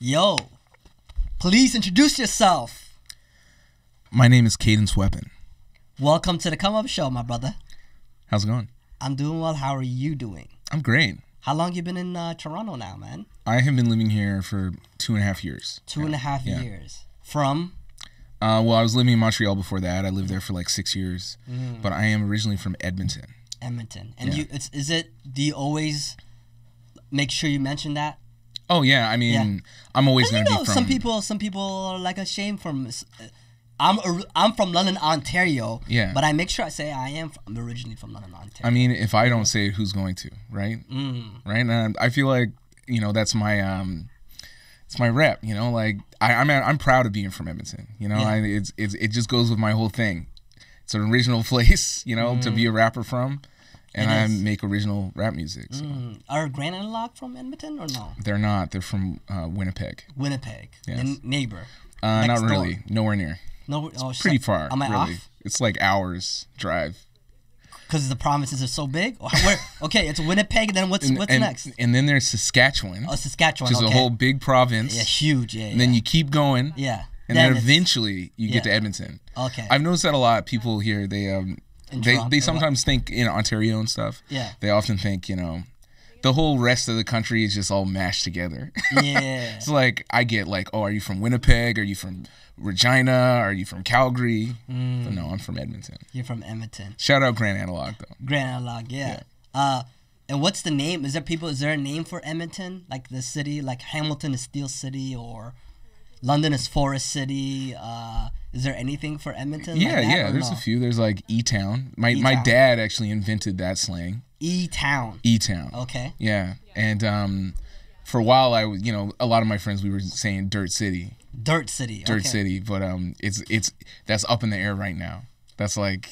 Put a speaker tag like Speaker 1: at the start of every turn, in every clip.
Speaker 1: Yo, please introduce yourself.
Speaker 2: My name is Cadence Weapon.
Speaker 1: Welcome to the Come Up Show, my brother.
Speaker 2: How's it going?
Speaker 1: I'm doing well. How are you doing?
Speaker 2: I'm great.
Speaker 1: How long you been in Toronto now, man?
Speaker 2: I have been living here for 2.5 years.
Speaker 1: 2.5 years. From?
Speaker 2: Well, I was living in Montreal before that. I lived there for like 6 years. But I am originally from Edmonton.
Speaker 1: Edmonton. And do you always make sure you mention that?
Speaker 2: Oh, yeah. I mean, I'm always going to be from...
Speaker 1: Some people are like ashamed from... I'm from London, Ontario. Yeah. But I make sure I say I'm originally from London, Ontario.
Speaker 2: I mean, if I don't say it, who's going to, right? Right? And I feel like, that's my... it's my rep, like I'm proud of being from Edmonton, it just goes with my whole thing. It's an original place, to be a rapper from, and I make original rap music. So.
Speaker 1: Are Grand Analog from Edmonton or no?
Speaker 2: They're not. They're from Winnipeg.
Speaker 1: Winnipeg,
Speaker 2: yes.
Speaker 1: Neighbor.
Speaker 2: Not really. Nowhere near.
Speaker 1: No,
Speaker 2: it's pretty far.
Speaker 1: Am I
Speaker 2: really.
Speaker 1: off?
Speaker 2: It's like hours drive.
Speaker 1: Because the provinces are so big? Okay, it's Winnipeg, and then what's next?
Speaker 2: And then there's Saskatchewan.
Speaker 1: Oh, Saskatchewan,
Speaker 2: which is a whole big province.
Speaker 1: Yeah, huge, yeah.
Speaker 2: And then you keep going.
Speaker 1: Yeah.
Speaker 2: And then eventually you get to Edmonton.
Speaker 1: Okay.
Speaker 2: I've noticed that a lot. People here, they sometimes think, Ontario and stuff.
Speaker 1: Yeah.
Speaker 2: They often think, the whole rest of the country is just all mashed together.
Speaker 1: Yeah.
Speaker 2: It's like, I get like, oh, are you from Winnipeg? Are you from Regina? Are you from Calgary? But no, I'm from Edmonton.
Speaker 1: You're from Edmonton.
Speaker 2: Shout out Grand Analog, though.
Speaker 1: Grand Analog, yeah. And what's the name? Is there a name for Edmonton? Like the city? Like Hamilton is Steel City or London is Forest City? Is there anything for Edmonton?
Speaker 2: Yeah, there's a few. There's like E-Town. My dad actually invented that slang.
Speaker 1: E-Town.
Speaker 2: E-Town.
Speaker 1: Okay.
Speaker 2: Yeah, and for a while I was, a lot of my friends, we were saying Dirt City.
Speaker 1: Dirt City.
Speaker 2: Dirt City, but it's that's up in the air right now. That's like,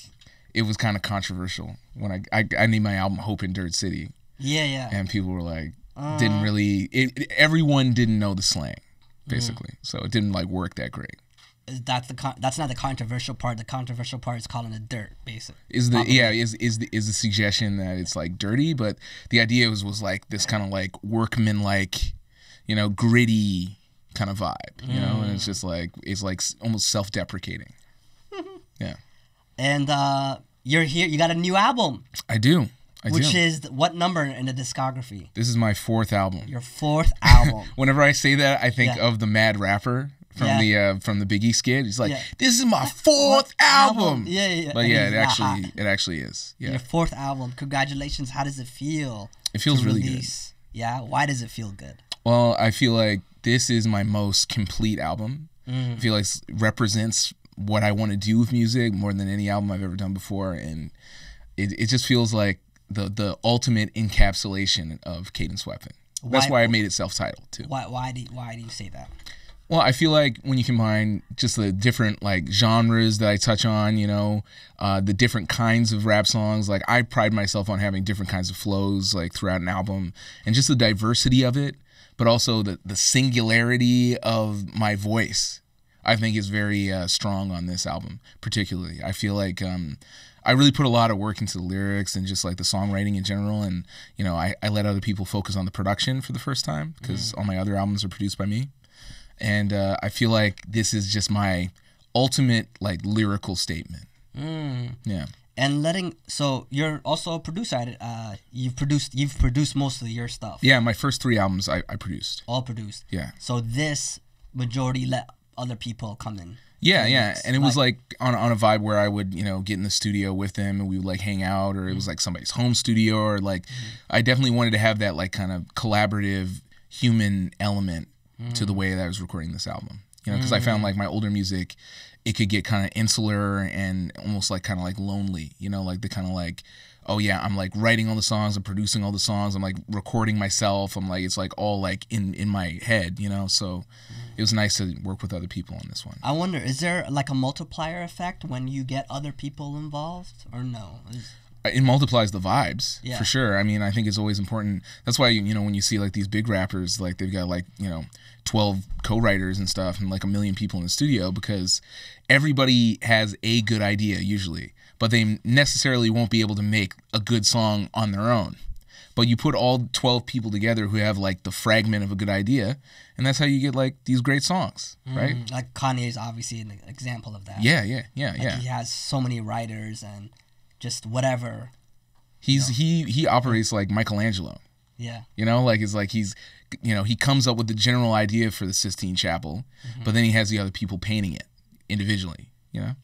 Speaker 2: it was kind of controversial when I named my album Hope in Dirt City.
Speaker 1: Yeah.
Speaker 2: And people were like, everyone didn't know the slang, basically, so it didn't like work that great.
Speaker 1: That's not the controversial part. The controversial part is calling it dirt, basically.
Speaker 2: Is the suggestion that it's like dirty, but the idea was like this kind of like workman-like, gritty kind of vibe, and it's just like, it's like almost self-deprecating. Yeah.
Speaker 1: And you're here. You got a new album.
Speaker 2: I do.
Speaker 1: Which is what number in the discography?
Speaker 2: This is my 4th album.
Speaker 1: Your 4th album.
Speaker 2: Whenever I say that, I think of the Mad Rapper from the Biggie skit. He's like, this is my 4th album.
Speaker 1: Yeah.
Speaker 2: But yeah, it actually is. Yeah.
Speaker 1: Your 4th album. Congratulations. How does it feel?
Speaker 2: It feels really good.
Speaker 1: Yeah. Why does it feel good?
Speaker 2: Well, I feel like this is my most complete album. I feel like it represents what I want to do with music more than any album I've ever done before, and it just feels like the ultimate encapsulation of Cadence Weapon. That's why I made it self-titled too.
Speaker 1: Why do you say that?
Speaker 2: Well, I feel like when you combine just the different like genres that I touch on, the different kinds of rap songs, like I pride myself on having different kinds of flows like throughout an album, and just the diversity of it, but also the singularity of my voice, I think is very strong on this album particularly. I feel like I really put a lot of work into the lyrics and just like the songwriting in general, and I let other people focus on the production for the first time because all my other albums are produced by me. And I feel like this is just my ultimate like lyrical statement. Yeah.
Speaker 1: And so you're also a producer. You've produced most of your stuff.
Speaker 2: Yeah, my first 3 albums I produced.
Speaker 1: All produced.
Speaker 2: Yeah.
Speaker 1: So this majority let other people come in.
Speaker 2: Yeah. And it was like on a vibe where I would, get in the studio with them and we would like hang out, or it was like somebody's home studio, or like I definitely wanted to have that like kind of collaborative human element to the way that I was recording this album, because I found like my older music, it could get kind of insular and almost like kind of like lonely, like the kind of like, oh yeah, I'm like writing all the songs, I'm producing all the songs, I'm like recording myself, I'm like, it's like all like in my head, so it was nice to work with other people on this one.
Speaker 1: I wonder, is there like a multiplier effect when you get other people involved, or no?
Speaker 2: It multiplies the vibes, for sure. I mean, I think it's always important. That's why, when you see like these big rappers, like they've got like, 12 co-writers and stuff and like 1 million people in the studio, because everybody has a good idea usually, but they necessarily won't be able to make a good song on their own. but you put all 12 people together who have like the fragment of a good idea, and that's how you get like these great songs, right?
Speaker 1: Like Kanye is obviously an example of that.
Speaker 2: Yeah.
Speaker 1: He has so many writers and just whatever.
Speaker 2: He operates like Michelangelo.
Speaker 1: Yeah.
Speaker 2: You know, like it's like he's, you know, he comes up with the general idea for the Sistine Chapel, but then he has the other people painting it individually, you know?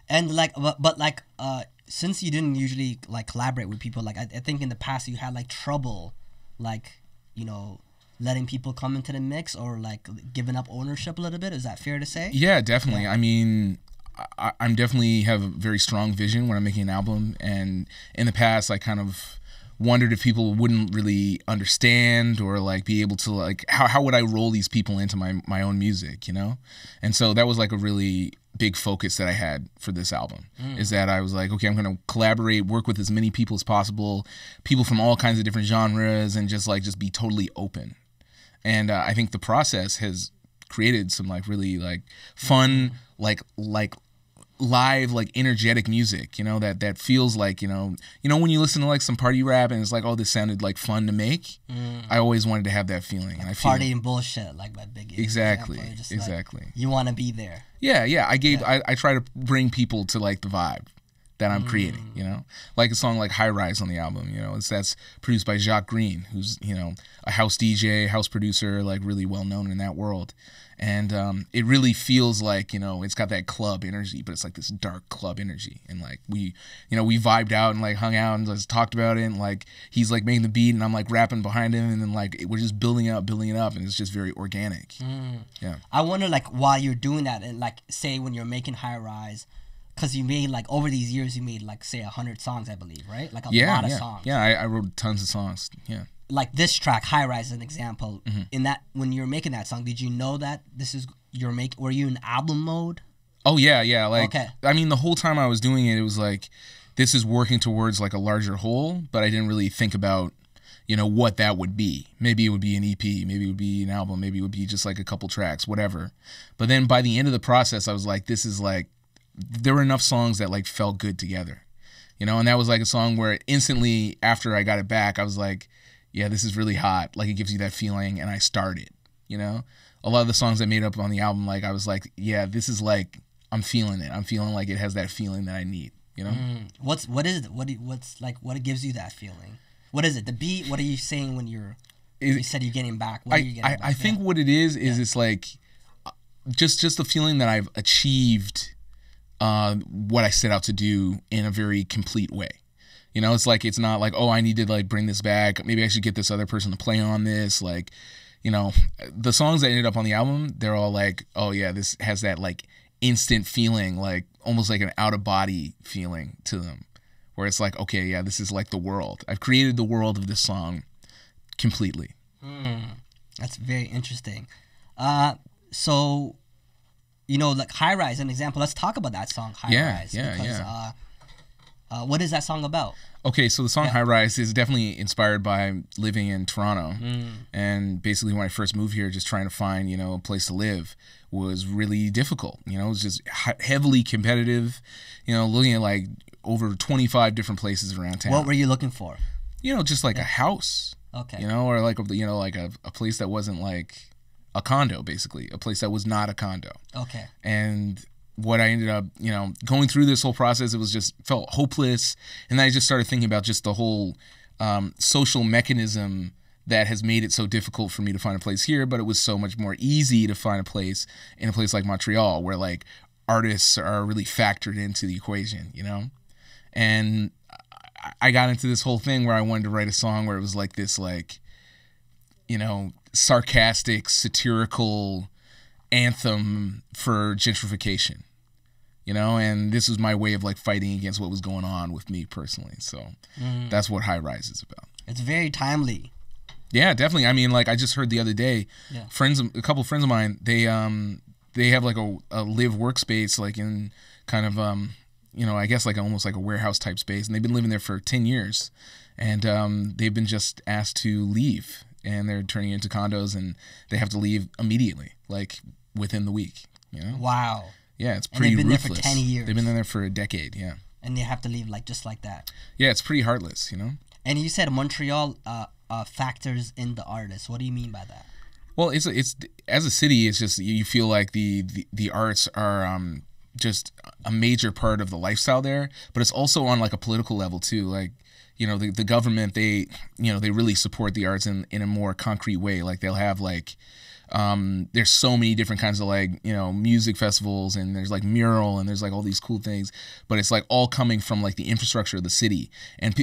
Speaker 1: And like, but like, since you didn't usually like collaborate with people, like I think in the past you had like trouble, like, you know, letting people come into the mix or like giving up ownership a little bit. Is that fair to say?
Speaker 2: Yeah, definitely. I mean, I'm definitely have a very strong vision when I'm making an album, and in the past I kind of wondered if people wouldn't really understand or like be able to like how would I roll these people into my own music, you know? And so that was like a really big focus that I had for this album, is that I was like, okay, I'm going to collaborate, work with as many people as possible, people from all kinds of different genres, and just be totally open. And I think the process has created some like really like fun, like live, like energetic music, you know, that feels like, you know when you listen to like some party rap and it's like, oh, this sounded like fun to make. I always wanted to have that feeling. And I feel
Speaker 1: party and bullshit, like my Biggie.
Speaker 2: Exactly.
Speaker 1: Like, you want to be there.
Speaker 2: Yeah. I try to bring people to like the vibe that I'm creating, you know, like a song like High Rise on the album, you know, that's produced by Jacques Green, who's, you know, a house DJ, house producer, like really well known in that world. And it really feels like, you know, it's got that club energy, but it's like this dark club energy. And like we vibed out and like hung out and just talked about it. And like he's like making the beat and I'm like rapping behind him. And then like we're just building it up. And it's just very organic. Yeah.
Speaker 1: I wonder like while you're doing that and like say when you're making High Rise, because you made like over these years, you made like say 100 songs, I believe, right? Like a lot of songs.
Speaker 2: Yeah, I wrote tons of songs. Yeah.
Speaker 1: Like this track, High Rise, is an example. In that, when you're making that song, did you know that this is were you in album mode?
Speaker 2: Oh yeah. Like,
Speaker 1: okay.
Speaker 2: I mean, the whole time I was doing it, it was like, this is working towards like a larger whole, but I didn't really think about, you know, what that would be. Maybe it would be an EP, maybe it would be an album, maybe it would be just like a couple tracks, whatever. But then by the end of the process, I was like, this is like, there were enough songs that like felt good together, you know? And that was like a song where instantly after I got it back, I was like, yeah, this is really hot. Like it gives you that feeling, and I started, you know? A lot of the songs I made up on the album, like I was like, yeah, this is like, I'm feeling it. I'm feeling like it has that feeling that I need, you know?
Speaker 1: What is it? What's like, what gives you that feeling? What is it? The beat? What are you saying when you said you're getting back? What are you getting back?
Speaker 2: I think what it is it's like just the feeling that I've achieved what I set out to do in a very complete way. You know, it's like, it's not like, oh, I need to like bring this back. Maybe I should get this other person to play on this. Like, you know, the songs that ended up on the album, they're all like, oh yeah, this has that like instant feeling, like almost like an out of body feeling to them, where it's like, okay, yeah, this is like the world. I've created the world of this song completely.
Speaker 1: That's very interesting. So, you know, like High Rise, an example. Let's talk about that song, High Rise. Because, what is that song about?
Speaker 2: Okay, so the song High Rise is definitely inspired by living in Toronto. And basically when I first moved here, just trying to find, you know, a place to live was really difficult. You know, it was just heavily competitive, you know, looking at like over 25 different places around town.
Speaker 1: What were you looking for?
Speaker 2: You know, just like a house.
Speaker 1: Okay.
Speaker 2: You know, or like, you know, like a place that wasn't like a condo, basically. A place that was not a condo.
Speaker 1: Okay.
Speaker 2: And what I ended up, you know, going through this whole process, it was just felt hopeless. And then I just started thinking about just the whole social mechanism that has made it so difficult for me to find a place here, but it was so much more easy to find a place in a place like Montreal where like artists are really factored into the equation, you know? And I got into this whole thing where I wanted to write a song where it was like this, like, you know, sarcastic, satirical anthem for gentrification, you know, and this was my way of like fighting against what was going on with me personally. So that's what High Rise is about.
Speaker 1: It's very timely.
Speaker 2: Yeah, definitely. I mean, like I just heard the other day, a couple of friends of mine, they have like a live workspace like in kind of you know, I guess like almost like a warehouse type space, and they've been living there for 10 years, and they've been just asked to leave, and they're turning into condos, and they have to leave immediately, like within the week. You know?
Speaker 1: Wow.
Speaker 2: Yeah, it's pretty
Speaker 1: ruthless. They've been
Speaker 2: ruthless.
Speaker 1: there for 10 years.
Speaker 2: They've been there for a decade. Yeah.
Speaker 1: And they have to leave like just like that.
Speaker 2: Yeah, it's pretty heartless. You know.
Speaker 1: And you said Montreal factors in the artist. What do you mean by that?
Speaker 2: Well, it's as a city, it's just you feel like the arts are just a major part of the lifestyle there, but it's also on like a political level too. Like, you know, the government, they really support the arts in a more concrete way. Like they'll have like there's so many different kinds of like, you know, music festivals, and there's like mural, and there's like all these cool things, but it's like all coming from like the infrastructure of the city, and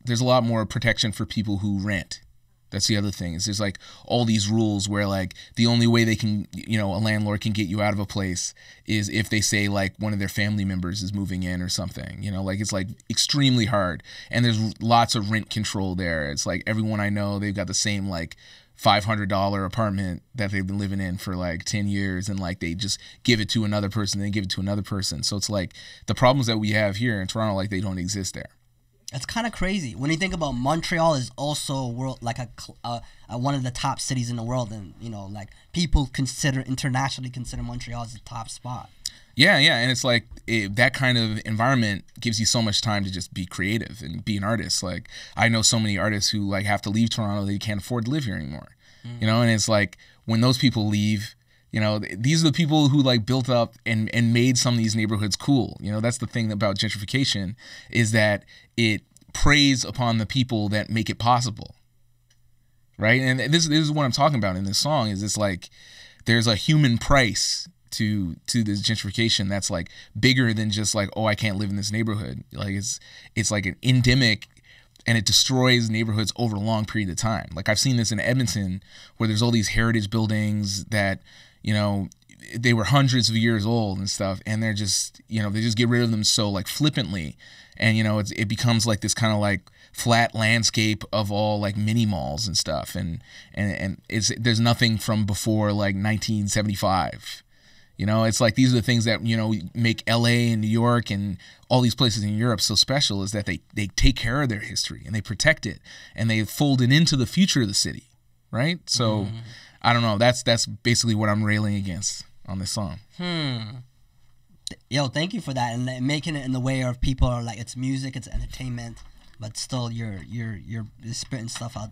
Speaker 2: there's a lot more protection for people who rent. That's the other thing, is there's like all these rules where like the only way they can, you know, a landlord can get you out of a place is if they say like one of their family members is moving in or something, you know, like it's like extremely hard. And there's lots of rent control there. It's like everyone I know, they've got the same like $500 apartment that they've been living in for like 10 years, and like they just give it to another person, then give it to another person. So it's like the problems that we have here in Toronto, like they don't exist there.
Speaker 1: It's kind of crazy when you think about Montreal is also world like one of the top cities in the world, and you know, like people internationally consider Montreal as the top spot.
Speaker 2: Yeah, and it's like that kind of environment gives you so much time to just be creative and be an artist. Like I know so many artists who like have to leave Toronto; they can't afford to live here anymore. You know, and it's like when those people leave, you know, these are the people who like built up and made some of these neighborhoods cool. You know, that's the thing about gentrification, is that it preys upon the people that make it possible, right? And this is what I'm talking about in this song. Is it's like there's a human price to this gentrification that's like bigger than just like, oh, I can't live in this neighborhood. Like it's like an endemic, and it destroys neighborhoods over a long period of time. Like I've seen this in Edmonton, where there's all these heritage buildings that, you know, they were hundreds of years old and stuff, and they're just, you know, they just get rid of them so like flippantly, and you know, it becomes like this kind of like flat landscape of all like mini malls and stuff, and there's nothing from before like 1975. You know, it's like these are the things that, you know, make LA and New York and all these places in Europe so special, is that they take care of their history and they protect it and they fold it into the future of the city, right? So I don't know. That's basically what I'm railing against on this song.
Speaker 1: Yo, thank you for that, and making it in the way of people are like, it's music, it's entertainment, but still you're spitting stuff out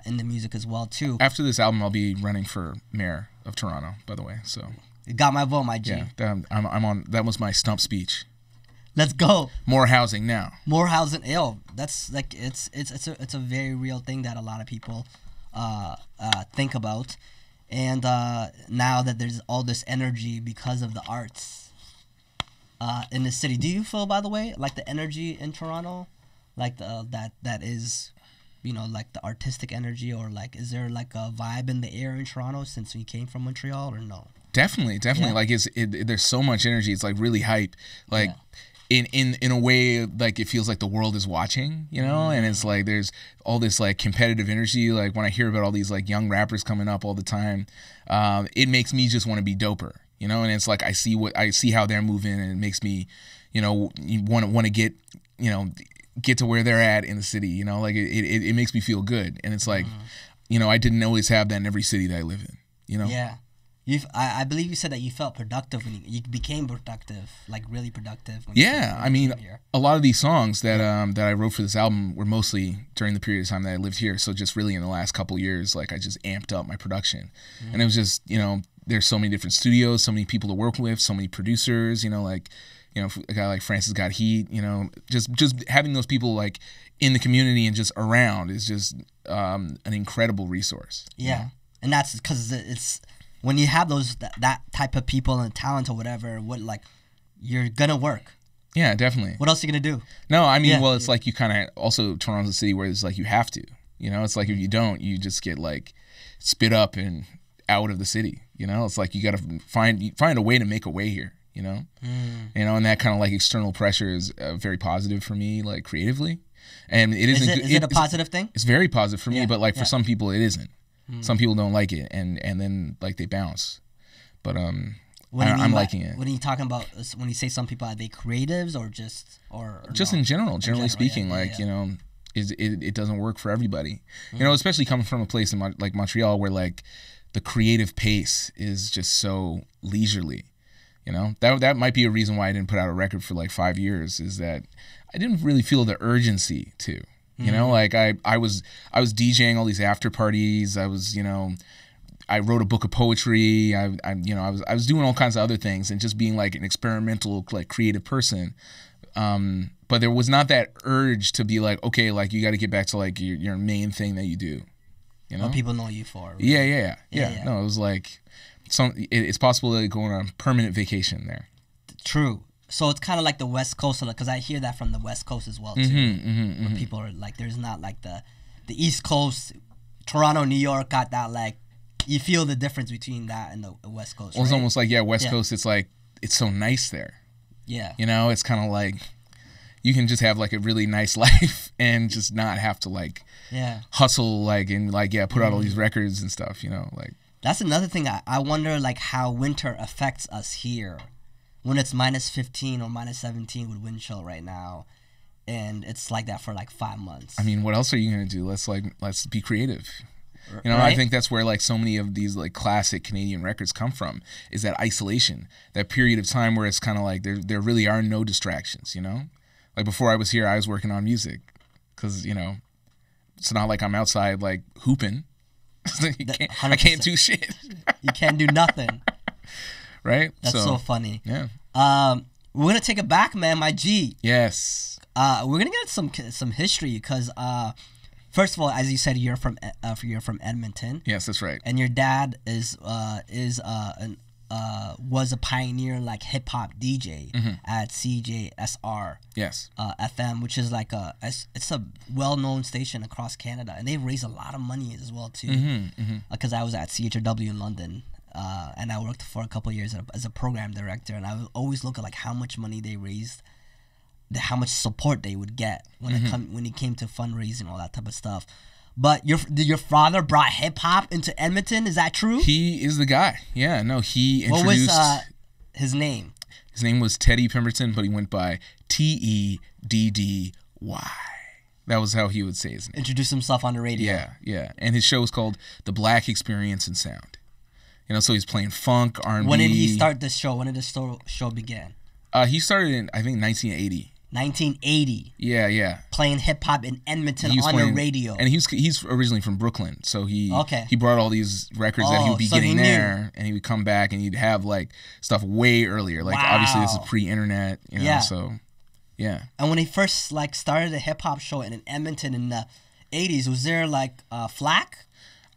Speaker 1: in the music as well too.
Speaker 2: After this album, I'll be running for mayor of Toronto, by the way. So
Speaker 1: you got my vote, my G.
Speaker 2: Yeah, I'm on. That was my stump speech.
Speaker 1: Let's go.
Speaker 2: More housing now.
Speaker 1: More housing. Yo, that's like it's a very real thing that a lot of people think about, and now that there's all this energy because of the arts in the city. Do you feel, by the way, like the energy in Toronto, like that is, you know, like the artistic energy, or like is there like a vibe in the air in Toronto since we came from Montreal, or no?
Speaker 2: Definitely.
Speaker 1: Yeah.
Speaker 2: Like there's so much energy. It's like really hype. Like in a way, like it feels like the world is watching, you know, and it's like there's all this like competitive energy. Like when I hear about all these like young rappers coming up all the time, it makes me just want to be doper, you know. And it's like I see how they're moving, and it makes me, you know, want to get, you know, get to where they're at in the city, you know. Like it makes me feel good, and it's like, you know, I didn't always have that in every city that I live in, you know.
Speaker 1: Yeah. I believe you said that you felt productive when you became productive, like really productive. When
Speaker 2: I mean, a lot of these songs that I wrote for this album were mostly during the period of time that I lived here. So just really in the last couple of years, like I just amped up my production, and it was just, you know, there's so many different studios, so many people to work with, so many producers, you know, like, you know, a guy like Francis Got Heat, you know, just having those people like in the community and just around is just an incredible resource.
Speaker 1: Yeah, you know? And that's because it's. When you have that type of people and talent or whatever, you're gonna work.
Speaker 2: Yeah, definitely.
Speaker 1: What else are you gonna do?
Speaker 2: No, I mean, well, it's like you kind of also Toronto's a city where it's like you have to. You know, it's like if you don't, you just get like spit up and out of the city. You know, it's like you got to find a way to make a way here. You know, you know, and that kind of like external pressure is very positive for me, like creatively. And is
Speaker 1: it a positive thing?
Speaker 2: It's very positive for me, but like for some people, it isn't. Some people don't like it, and then like they bounce, but I'm liking it.
Speaker 1: What are you talking about when you say some people? Are they creatives or just
Speaker 2: no? In generally speaking? You know, it doesn't work for everybody. You know, especially coming from a place in like Montreal where like the creative pace is just so leisurely. You know, that might be a reason why I didn't put out a record for like 5 years, is that I didn't really feel the urgency to. You know, like I was DJing all these after parties. I was, you know, I wrote a book of poetry. I was doing all kinds of other things and just being like an experimental, like creative person. But there was not that urge to be like, okay, like you got to get back to like your main thing that you do. You know,
Speaker 1: what people know you for. Right?
Speaker 2: Yeah. No, it was like it's possible to go on a permanent vacation there.
Speaker 1: True. So it's kind of like the West Coast, because I hear that from the West Coast as well too. Where people are like, there's not like the East Coast, Toronto, New York got that, like you feel the difference between that and the West Coast.
Speaker 2: Well, it's
Speaker 1: right?
Speaker 2: almost like West Coast. It's like it's so nice there.
Speaker 1: Yeah.
Speaker 2: You know, it's kind of like you can just have like a really nice life and just not have to like hustle and put out all these records and stuff. You know, like
Speaker 1: that's another thing. I wonder like how winter affects us here. When it's minus 15 or minus 17 with wind chill right now, and it's like that for like 5 months.
Speaker 2: I mean, what else are you gonna do? Let's be creative. You know,
Speaker 1: right?
Speaker 2: I think that's where like so many of these like classic Canadian records come from, is that isolation, that period of time where it's kind of like there really are no distractions. You know, like before I was here, I was working on music, because you know, it's not like I'm outside like hooping. I can't do shit.
Speaker 1: You can't do nothing.
Speaker 2: Right?
Speaker 1: That's so funny.
Speaker 2: Yeah.
Speaker 1: We're gonna take it back, man, my G.
Speaker 2: Yes.
Speaker 1: We're gonna get some history, because first of all, as you said, you're from Edmonton.
Speaker 2: Yes, that's right.
Speaker 1: And your dad was a pioneer like hip hop DJ at CJSR.
Speaker 2: Yes.
Speaker 1: FM, which is like it's a well-known station across Canada, and they raise a lot of money as well too. Because I was at CHRW in London. And I worked for a couple of years as a program director, and I would always look at like how much money they raised, how much support they would get when it came to fundraising, all that type of stuff. But your father brought hip hop into Edmonton. Is that true?
Speaker 2: He is the guy. Yeah, no, he introduced.
Speaker 1: What was his name?
Speaker 2: His name was Teddy Pemberton, but he went by TEDDY. That was how he would say his name.
Speaker 1: Introduce himself on the radio.
Speaker 2: Yeah. And his show was called The Black Experience in Sound. You know, so he's playing funk, R&B.
Speaker 1: When did he start this show? When did the show begin?
Speaker 2: He started in, I think, 1980.
Speaker 1: 1980.
Speaker 2: Yeah.
Speaker 1: Playing hip hop in Edmonton on the radio.
Speaker 2: And he's originally from Brooklyn, so he
Speaker 1: he
Speaker 2: brought all these records that he would be getting there, and he would come back and he'd have like stuff way earlier. Like obviously this is pre-internet, you know. So yeah. And
Speaker 1: when he first like started a hip hop show in Edmonton in the 80s, was there like flack?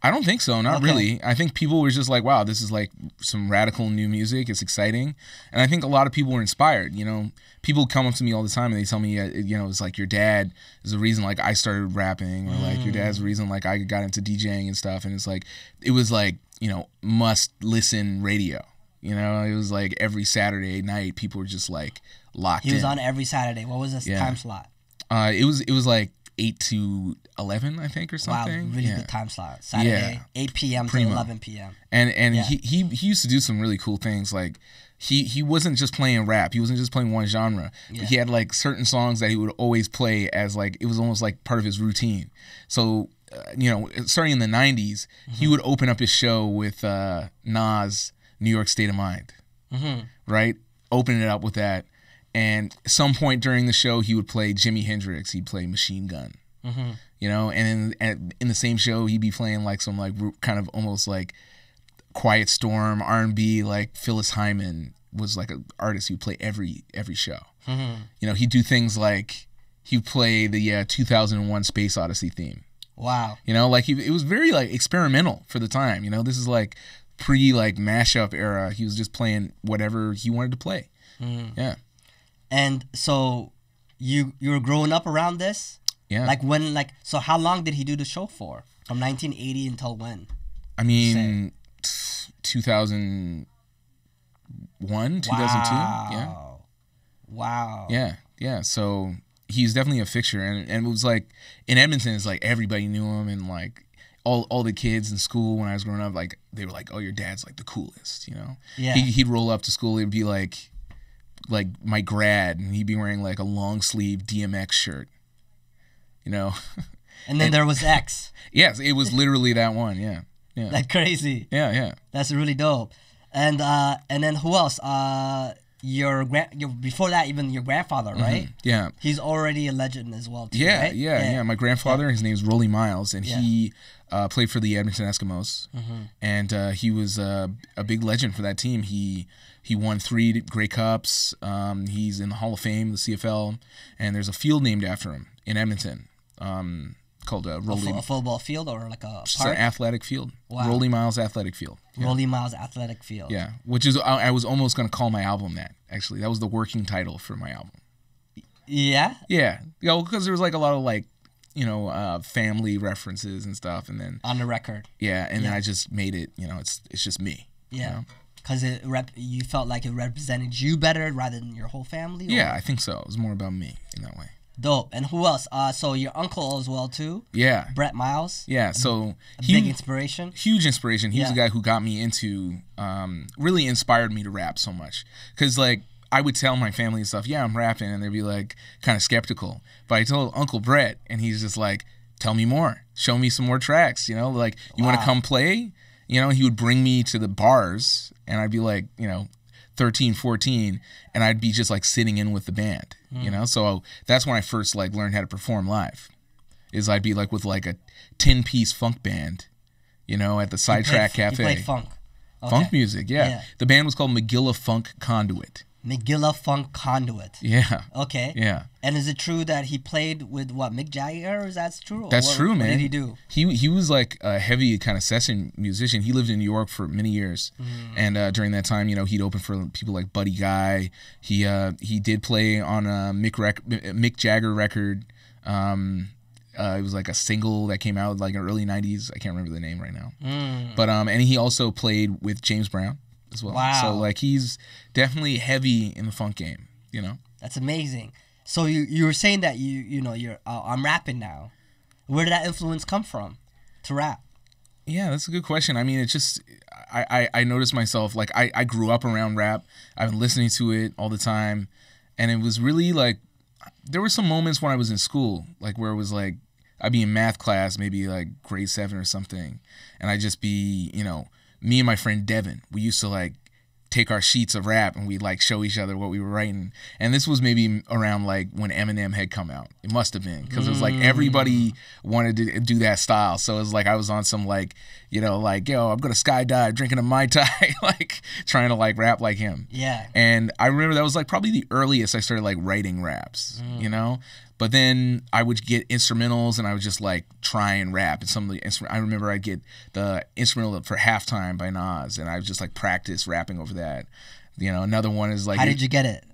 Speaker 2: I don't think so. Not really. I think people were just like, wow, this is like some radical new music. It's exciting. And I think a lot of people were inspired. You know, people come up to me all the time and they tell me, you know, it's like your dad is the reason like I started rapping, or like your dad's the reason like I got into DJing and stuff. And it's like, it was like, you know, must listen radio. You know, it was like every Saturday night people were just like locked in.
Speaker 1: He was on every Saturday. What was his time slot?
Speaker 2: It was like 8 to 11, I think, or something.
Speaker 1: Wow, really good time slot. Saturday, 8 p.m. to 11 p.m.
Speaker 2: And he used to do some really cool things. Like he wasn't just playing rap. He wasn't just playing one genre. But he had like certain songs that he would always play as like, it was almost like part of his routine. So, you know, starting in the 90s, he would open up his show with Nas' New York State of Mind. Right? Open it up with that. And some point during the show, he would play Jimi Hendrix. He'd play Machine Gun. You know, and in the same show, he'd be playing like some like kind of almost like Quiet Storm, R&B. Like Phyllis Hyman was like an artist who'd play every show. You know, he'd do things like he'd play the 2001 Space Odyssey theme.
Speaker 1: Wow.
Speaker 2: You know, like it was very like experimental for the time. You know, this is like pre like mashup era. He was just playing whatever he wanted to play. Yeah.
Speaker 1: And so you were growing up around this?
Speaker 2: Yeah.
Speaker 1: Like when, like, so how long did he do the show for? From 1980 until when?
Speaker 2: I mean, 2001, 2002. Yeah.
Speaker 1: Wow.
Speaker 2: Yeah. So he's definitely a fixture. And it was like, in Edmonton, it's like everybody knew him. And like all the kids in school when I was growing up, like, they were like, oh, your dad's like the coolest, you know?
Speaker 1: Yeah.
Speaker 2: He'd roll up to school. It'd be like my grad, and he'd be wearing like a long sleeve DMX shirt, you know.
Speaker 1: And then there was X.
Speaker 2: Yes, it was literally that one. Yeah.
Speaker 1: Like crazy.
Speaker 2: Yeah.
Speaker 1: That's really dope. And then who else? Your before that, even your grandfather, right?
Speaker 2: Yeah.
Speaker 1: He's already a legend as well, too,
Speaker 2: Yeah,
Speaker 1: right?
Speaker 2: yeah. My grandfather, his name's Rolly Miles, and he played for the Edmonton Eskimos, and he was a big legend for that team. He won 3 Grey Cups. He's in the Hall of Fame, the CFL, and there's a field named after him in Edmonton called Rolly.
Speaker 1: A football field or like a
Speaker 2: Just
Speaker 1: park?
Speaker 2: an athletic field.
Speaker 1: Wow.
Speaker 2: Rolly Miles Athletic Field. Yeah.
Speaker 1: Rolly Miles Athletic Field.
Speaker 2: Yeah, which is I was almost going to call my album that, actually. That was the working title for my album.
Speaker 1: Yeah?
Speaker 2: Yeah. Because there was like a lot of like, family references and stuff, and then
Speaker 1: On the record.
Speaker 2: yeah, and then I just made it, it's just me.
Speaker 1: Yeah. Because you felt like it represented you better rather than your whole family? Or?
Speaker 2: Yeah, I think so. It was more about me in that way.
Speaker 1: Dope. And who else? So your uncle as well, too?
Speaker 2: Yeah.
Speaker 1: Brett Miles?
Speaker 2: Yeah, so
Speaker 1: Big inspiration?
Speaker 2: Huge inspiration. He was the
Speaker 1: Yeah.
Speaker 2: guy who got me into, really inspired me to rap so much. Because, like, I would tell my family and stuff, yeah, I'm rapping, and they'd be, like, kind of skeptical. But I told Uncle Brett, and he's just like, tell me more. Show me some more tracks, like, you want to come play? He would bring me to the bars, and I'd be like, 13, 14, and I'd be just, like, sitting in with the band, So that's when I first, like, learned how to perform live. I'd be, like, with, like, a 10-piece funk band, at the Sidetrack Cafe.
Speaker 1: You played funk? Okay.
Speaker 2: Funk music, yeah. The band was called McGilla Funk Conduit.
Speaker 1: McGilla Funk Conduit.
Speaker 2: Yeah.
Speaker 1: Okay.
Speaker 2: Yeah.
Speaker 1: And is it true that he played with Mick Jagger? Is that true?
Speaker 2: That's true, man.
Speaker 1: What did he do?
Speaker 2: He was like a heavy kind of session musician. He lived in New York for many years, and during that time, he'd open for people like Buddy Guy. He did play on a Mick Jagger record. It was like a single that came out like in the early '90s. I can't remember the name right now. But and he also played with James Brown as well.
Speaker 1: Wow.
Speaker 2: So like he's definitely heavy in the funk game.
Speaker 1: That's amazing. So you were saying that you're I'm rapping now. Where did that influence come from to rap?
Speaker 2: Yeah, that's a good question. I mean, it's just I noticed myself, like I grew up around rap. I've been listening to it all the time, and it was really like there were some moments when I was in school, like where it was like I'd be in math class, maybe like grade 7 or something, and I'd just be, me and my friend Devin, we used to like take our sheets of rap and we'd like show each other what we were writing. And this was maybe around like when Eminem had come out. It must have been, because it was like everybody wanted to do that style. So it was like I was on some like, like, yo, I'm gonna skydive drinking a Mai Tai, like trying to like rap like him.
Speaker 1: Yeah.
Speaker 2: And I remember that was like probably the earliest I started like writing raps, But then I would get instrumentals and I would just like try and rap. And some of the I remember I'd get the instrumental for Halftime by Nas, and I would just like practice rapping over that. Another one is like,
Speaker 1: how did you get it?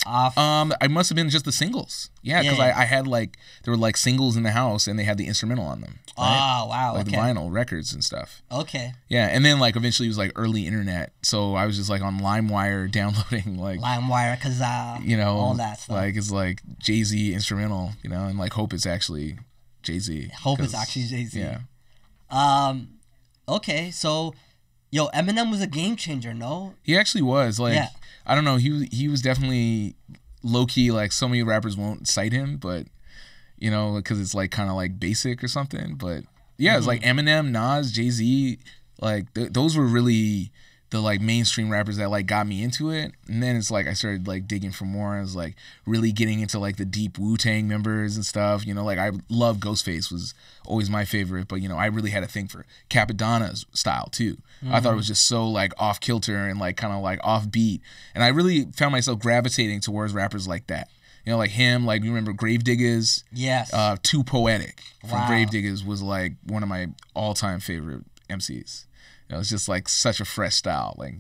Speaker 1: Off?
Speaker 2: I must have been just the singles. Yeah, because I had like there were like singles in the house and they had the instrumental on them. Right?
Speaker 1: Oh wow!
Speaker 2: Like
Speaker 1: okay.
Speaker 2: the vinyl records and stuff.
Speaker 1: Okay.
Speaker 2: Yeah, and then like eventually it was like early internet, so I was just like on LimeWire downloading like
Speaker 1: LimeWire, because all that stuff.
Speaker 2: Like it's like Jay-Z instrumental, and like hope it's actually Jay-Z.
Speaker 1: Hope it's actually Jay-Z.
Speaker 2: Yeah.
Speaker 1: Okay, so Eminem was a game changer, no?
Speaker 2: He actually was. Like,
Speaker 1: yeah.
Speaker 2: I don't know, he was definitely low key. Like so many rappers won't cite him, but because it's like kind of like basic or something. But yeah, it's like Eminem, Nas, Jay-Z, like those were really the like mainstream rappers that like got me into it. And then it's like I started like digging for more. I was like really getting into like the deep Wu-Tang members and stuff. Like I love Ghostface, was always my favorite, but I really had a thing for Capadonna's style too. I thought it was just so like off kilter and like kind of like off beat, and I really found myself gravitating towards rappers like that. Like him, like you remember Gravediggaz?
Speaker 1: Yes.
Speaker 2: Too Poetic from
Speaker 1: Wow.
Speaker 2: Gravediggaz was like one of my all-time favorite MCs. It's just like such a fresh style, like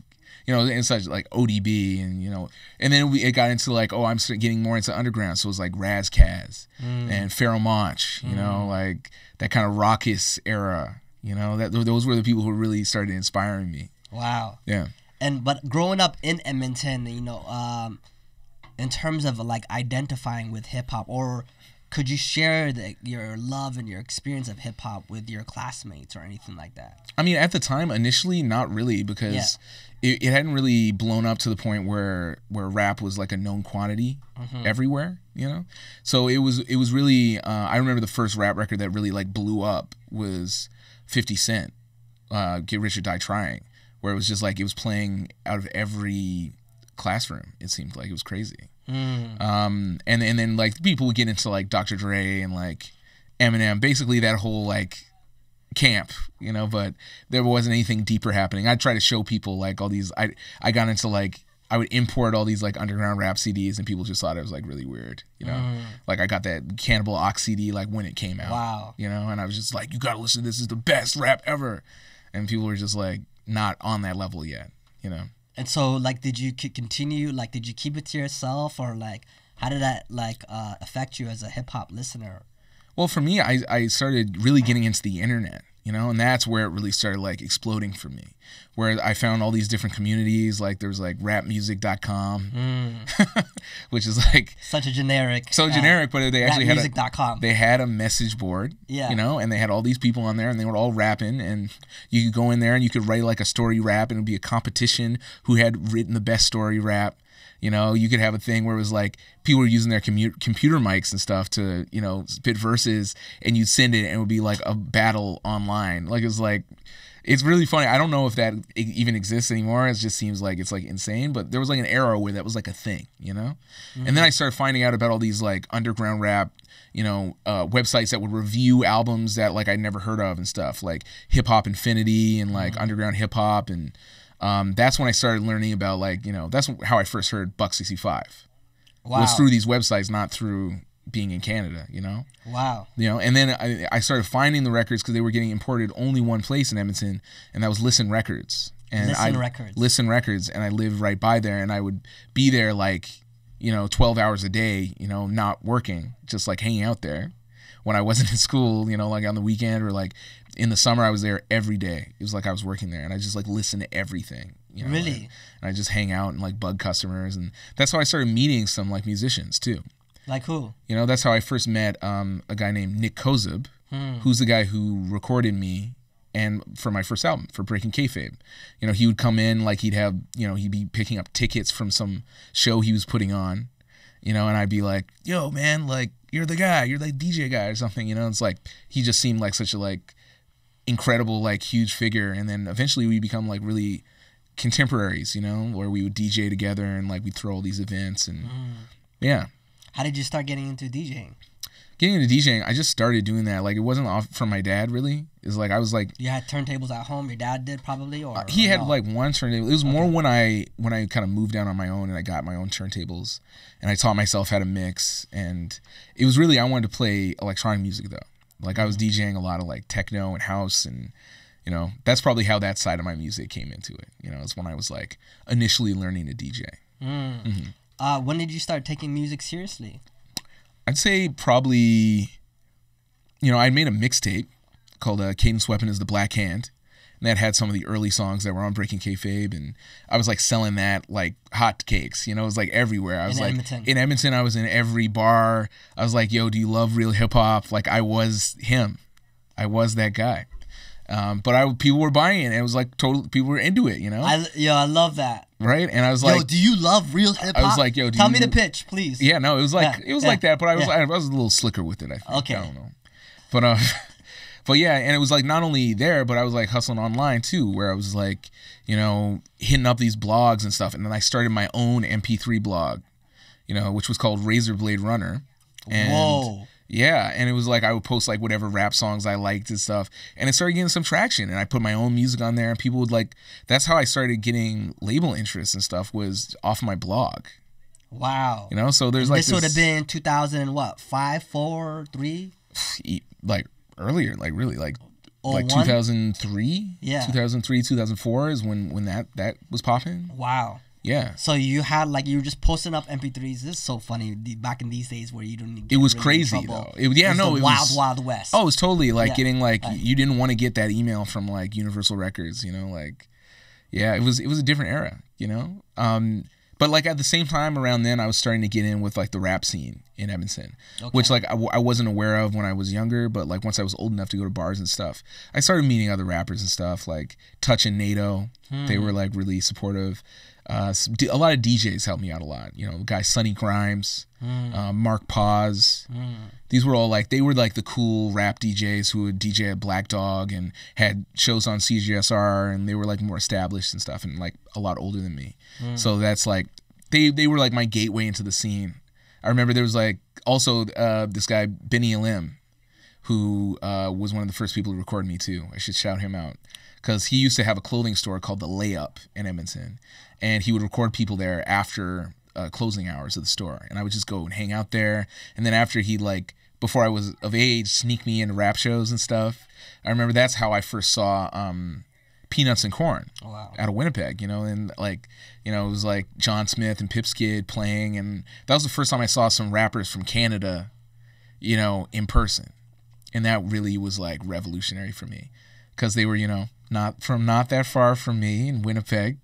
Speaker 2: and such like ODB, and then it got into like, I'm getting more into underground, so it was like Raz Kaz and Pharoah Monch, like that kind of raucous era, that those were the people who really started inspiring me.
Speaker 1: Wow.
Speaker 2: Yeah.
Speaker 1: But growing up in Edmonton, in terms of like identifying with hip hop, or could you share your love and your experience of hip hop with your classmates or anything like that? I
Speaker 2: mean, at the time, initially, not really, because it hadn't really blown up to the point where rap was like a known quantity everywhere, So it was really. I remember the first rap record that really like blew up was 50 Cent, "Get Rich or Die Trying," where it was just like it was playing out of every classroom. It seemed like it was crazy. And then like people would get into like Dr. Dre and like Eminem, basically that whole like camp, you know, but there wasn't anything deeper happening. I'd try to show people like all these, I got into like, I would import all these like underground rap CDs and people just thought it was like really weird, you know? Like I got that Cannibal Ox CD like when it came out.
Speaker 1: Wow.
Speaker 2: You know, and I was just like, you gotta listen, this is the best rap ever. And people were just like not on that level yet, you know?
Speaker 1: And so like, did you continue, like, did you keep it to yourself, or like, how did that like affect you as a hip hop listener?
Speaker 2: Well, for me, I started really getting into the internet, you know, and that's where it really started like exploding for me, where I found all these different communities. Like there's like rapmusic.com, which is like
Speaker 1: such a generic,
Speaker 2: but they actually
Speaker 1: rapmusic.com.
Speaker 2: They had a message board, you know, and they had all these people on there and they were all rapping, and you could go in there and you could write like a story rap and it would be a competition who had written the best story rap. You know, you could have a thing where it was like people were using their computer mics and stuff to, you know, spit verses, and you'd send it and it would be like a battle online. Like it was like, it's really funny. I don't know if that even exists anymore. It just seems like it's like insane. But there was like an era where that was like a thing, you know? And then I started finding out about all these like underground rap, you know, websites that would review albums that like I'd never heard of and stuff, like Hip Hop Infinity and like Underground Hip Hop. And that's when I started learning about like, you know, that's how I first heard Buck 65.
Speaker 1: Wow.
Speaker 2: Was through these websites, not through being in Canada, you know?
Speaker 1: Wow.
Speaker 2: You know, and then I started finding the records because they were getting imported only one place in Edmonton, and that was Listen Records. And Listen Records, and I lived right by there, and I would be there like, you know, 12 hours a day, you know, not working, just like hanging out there when I wasn't in school, you know, like on the weekend, or like in the summer I was there every day. It was like I was working there, and I just like listened to everything, you know?
Speaker 1: Really?
Speaker 2: And I just hang out and like bug customers, and that's how I started meeting some like musicians too.
Speaker 1: Like who?
Speaker 2: You know, that's how I first met a guy named Nick Kozub, who's the guy who recorded me and for my first album, for Breaking Kayfabe. You know, he would come in, like he'd have, you know, he'd be picking up tickets from some show he was putting on, you know, and I'd be like, yo, man, like, you're the guy, you're the DJ guy or something, you know? It's like, he just seemed like such a, like, incredible, like, huge figure. And then eventually we become, like, really contemporaries, you know, where we would DJ together and, like, we'd throw all these events and, yeah.
Speaker 1: How did you start getting into DJing?
Speaker 2: Getting into DJing, I just started doing that. Like, it wasn't off from my dad, really. It was like, I was like...
Speaker 1: You had turntables at home? Your dad did, probably? Or
Speaker 2: he had,
Speaker 1: no?
Speaker 2: like, one turntable. It was more when I kind of moved down on my own and I got my own turntables. And I taught myself how to mix. And it was really... I wanted to play electronic music, though. Like, I was DJing a lot of, like, techno and house. And, you know, that's probably how that side of my music came into it. You know, it's when I was, like, initially learning to DJ.
Speaker 1: When did you start taking music seriously?
Speaker 2: I'd say probably, you know, I made a mixtape called Cadence Weapon is the Black Hand, and that had some of the early songs that were on Breaking Kayfabe, and I was like selling that like hotcakes, you know, it was like everywhere. I was like in Edmonton, I was in every bar. I was like, yo, do you love real hip hop? Like I was him. I was that guy. But people were buying it, and it was like people were into it, you know?
Speaker 1: I love that.
Speaker 2: Right? And I was like,
Speaker 1: yo, do you love real hip hop?
Speaker 2: I was like, yo,
Speaker 1: tell me the pitch, please.
Speaker 2: Yeah, no, it was like like that, but I was a little slicker with it, I think.
Speaker 1: Okay.
Speaker 2: I don't know. But yeah, and it was like not only there, but I was like hustling online too, where I was like, you know, hitting up these blogs and stuff, and then I started my own MP3 blog, you know, which was called Razor Blade Runner. And
Speaker 1: whoa.
Speaker 2: Yeah, and it was like I would post like whatever rap songs I liked and stuff, and it started getting some traction, and I put my own music on there, and people would like, that's how I started getting label interest and stuff, was off my blog.
Speaker 1: Wow.
Speaker 2: You know, so there's like
Speaker 1: this would have been 2005, 4, 3?
Speaker 2: Like earlier, like really like 2003?
Speaker 1: Yeah.
Speaker 2: 2003, 2004 is when that was popping.
Speaker 1: Wow.
Speaker 2: Yeah.
Speaker 1: So you had like, you were just posting up MP3s. This is so funny back in these days where you don't need to
Speaker 2: It was
Speaker 1: really
Speaker 2: crazy though. It was
Speaker 1: wild west.
Speaker 2: Oh, it was totally like getting like you didn't want to get that email from like Universal Records, you know, like yeah, it was a different era, you know. But like at the same time around then I was starting to get in with like the rap scene in Edmonton,
Speaker 1: Okay.
Speaker 2: which like I wasn't aware of when I was younger, but like once I was old enough to go to bars and stuff, I started meeting other rappers and stuff like Touch and NATO. They were like really supportive. A lot of DJs helped me out a lot. You know, guy Sonny Grimes, Mark Paz. These were all like, they were like the cool rap DJs who would DJ at Black Dog and had shows on CGSR, and they were like more established and stuff and like a lot older than me. So that's like, they were like my gateway into the scene. I remember there was like also this guy, Benny Elim, who was one of the first people to record me too. I should shout him out because he used to have a clothing store called The Layup in Edmonton, and he would record people there after closing hours of the store, and I would just go and hang out there. And then after he like, before I was of age, sneak me into rap shows and stuff. I remember that's how I first saw Peanuts and Corn out of Winnipeg, you know, and like, you know, it was like John Smith and Pipskid playing, and that was the first time I saw some rappers from Canada, you know, in person, and that really was like revolutionary for me because they were, you know, not that far from me in Winnipeg,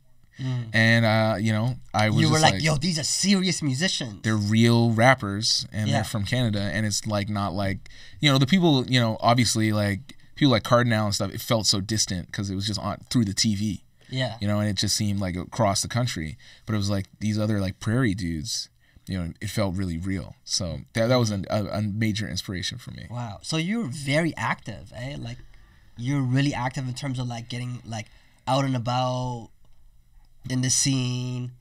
Speaker 2: and you know, I was. You were
Speaker 1: like, yo, these are serious musicians.
Speaker 2: They're real rappers, and they're from Canada, and it's like not like, you know, the people, you know, obviously like. People like Cardinal and stuff, it felt so distant because it was just on through the TV. Yeah. You know, and it just seemed like across the country. But it was like these other like prairie dudes, you know, it felt really real. So that was a major inspiration for me.
Speaker 1: Wow. So you're very active, eh? Like you're really active in terms of like getting like out and about in the scene.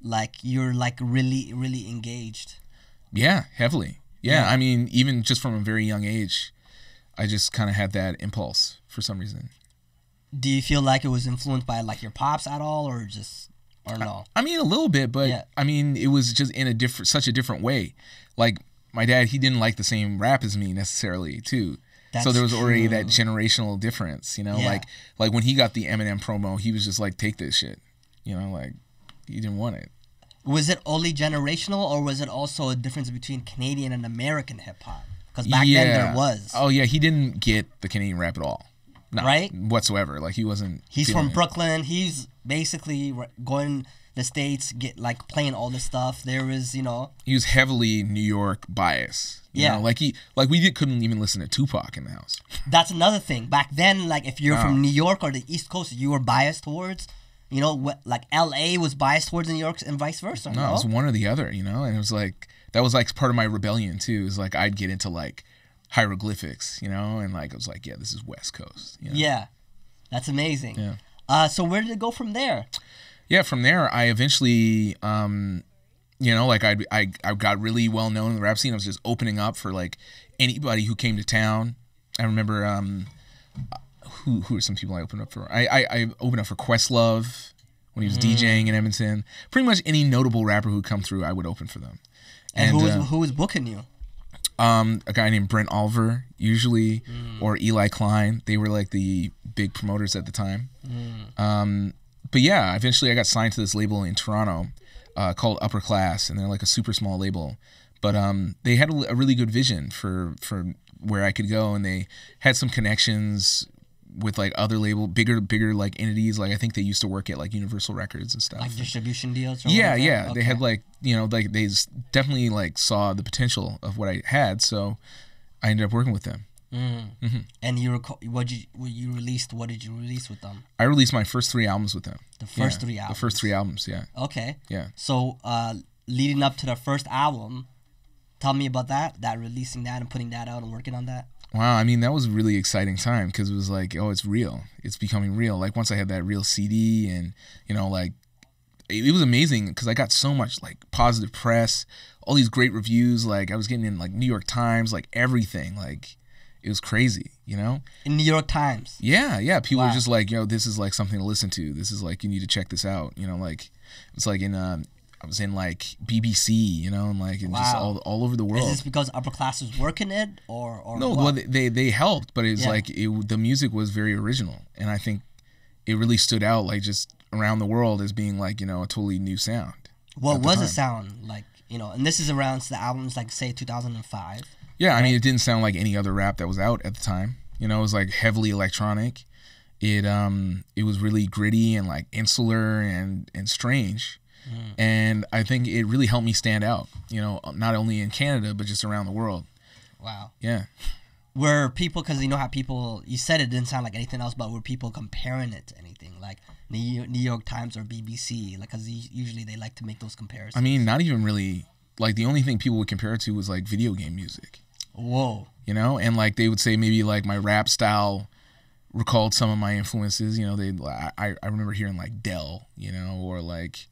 Speaker 1: Like you're like really, really engaged.
Speaker 2: Yeah, heavily. Yeah. I mean, even just from a very young age, I just kind of had that impulse for some reason.
Speaker 1: Do you feel like it was influenced by like your pops at all, or no?
Speaker 2: I mean, a little bit, but I mean, it was just in such a different way. Like my dad, he didn't like the same rap as me necessarily, too. So there was already that generational difference, you know. Like when he got the Eminem promo, he was just like, "Take this shit," you know. Like he didn't want it.
Speaker 1: Was it only generational, or was it also a difference between Canadian and American hip hop? Because back then there was.
Speaker 2: Oh, yeah. He didn't get the Canadian rap at all. No,
Speaker 1: right?
Speaker 2: Whatsoever. Like, he wasn't.
Speaker 1: He's from Brooklyn. He's basically going to the States, playing all this stuff. There was, you know.
Speaker 2: He was heavily New York bias. You know? We couldn't even listen to Tupac in the house.
Speaker 1: That's another thing. Back then, like, if you're from New York or the East Coast, you were biased towards, you know, like L.A. was biased towards New York and vice versa.
Speaker 2: No, it was one or the other, you know? And it was like. That was like part of my rebellion too. Is like I'd get into like hieroglyphics, you know, and like I was like, yeah, this is West Coast. You know?
Speaker 1: Yeah, that's amazing. Yeah. So where did it go from there?
Speaker 2: Yeah, from there I eventually, you know, like I got really well known in the rap scene. I was just opening up for like anybody who came to town. I remember who are some people I opened up for? I opened up for Questlove when he was DJing in Edmonton. Pretty much any notable rapper who'd come through, I would open for them.
Speaker 1: And who was booking you?
Speaker 2: A guy named Brent Oliver, usually, or Eli Klein. They were like the big promoters at the time. But yeah, eventually I got signed to this label in Toronto called Upper Class, and they're like a super small label. But they had a really good vision for where I could go, and they had some connections with like other bigger like entities. Like I think they used to work at like Universal Records and stuff.
Speaker 1: Like distribution deals? Or
Speaker 2: yeah.
Speaker 1: Okay.
Speaker 2: They had like, you know, like they definitely like saw the potential of what I had. So I ended up working with them.
Speaker 1: And what did you release with them?
Speaker 2: I released my first 3 albums with them.
Speaker 1: The first 3 albums?
Speaker 2: The first 3 albums, yeah.
Speaker 1: Okay.
Speaker 2: Yeah.
Speaker 1: So leading up to the first album, tell me about that releasing that and putting that out and working on that.
Speaker 2: Wow, I mean, that was a really exciting time because it was like, oh, it's real. It's becoming real. Like, once I had that real CD and, you know, like, it was amazing because I got so much, like, positive press, all these great reviews. Like, I was getting in, like, New York Times, like, everything. Like, it was crazy, you know?
Speaker 1: In New York Times?
Speaker 2: Yeah. People were just like, yo, this is, like, something to listen to. This is, like, you need to check this out. You know, like, it's like I was in like BBC, you know, and like just all over the world.
Speaker 1: Is this because Upper Class was working it, or
Speaker 2: no?
Speaker 1: What?
Speaker 2: Well, they helped, but it's like the music was very original, and I think it really stood out, like just around the world as being like, you know, a totally new sound.
Speaker 1: What was the sound like, you know? And this is around the albums like say 2005.
Speaker 2: Yeah, right? I mean, it didn't sound like any other rap that was out at the time. You know, it was like heavily electronic. It was really gritty and like insular and strange. And I think it really helped me stand out, you know, not only in Canada, but just around the world.
Speaker 1: Wow.
Speaker 2: Yeah.
Speaker 1: Were people, because you know how people, you said it didn't sound like anything else, but were people comparing it to anything like New York Times or BBC? Like, because usually they like to make those comparisons.
Speaker 2: I mean, not even really. Like, the only thing people would compare it to was like video game music.
Speaker 1: Whoa.
Speaker 2: You know, and like they would say maybe like my rap style recalled some of my influences. You know, I remember hearing like Dell, you know, or like,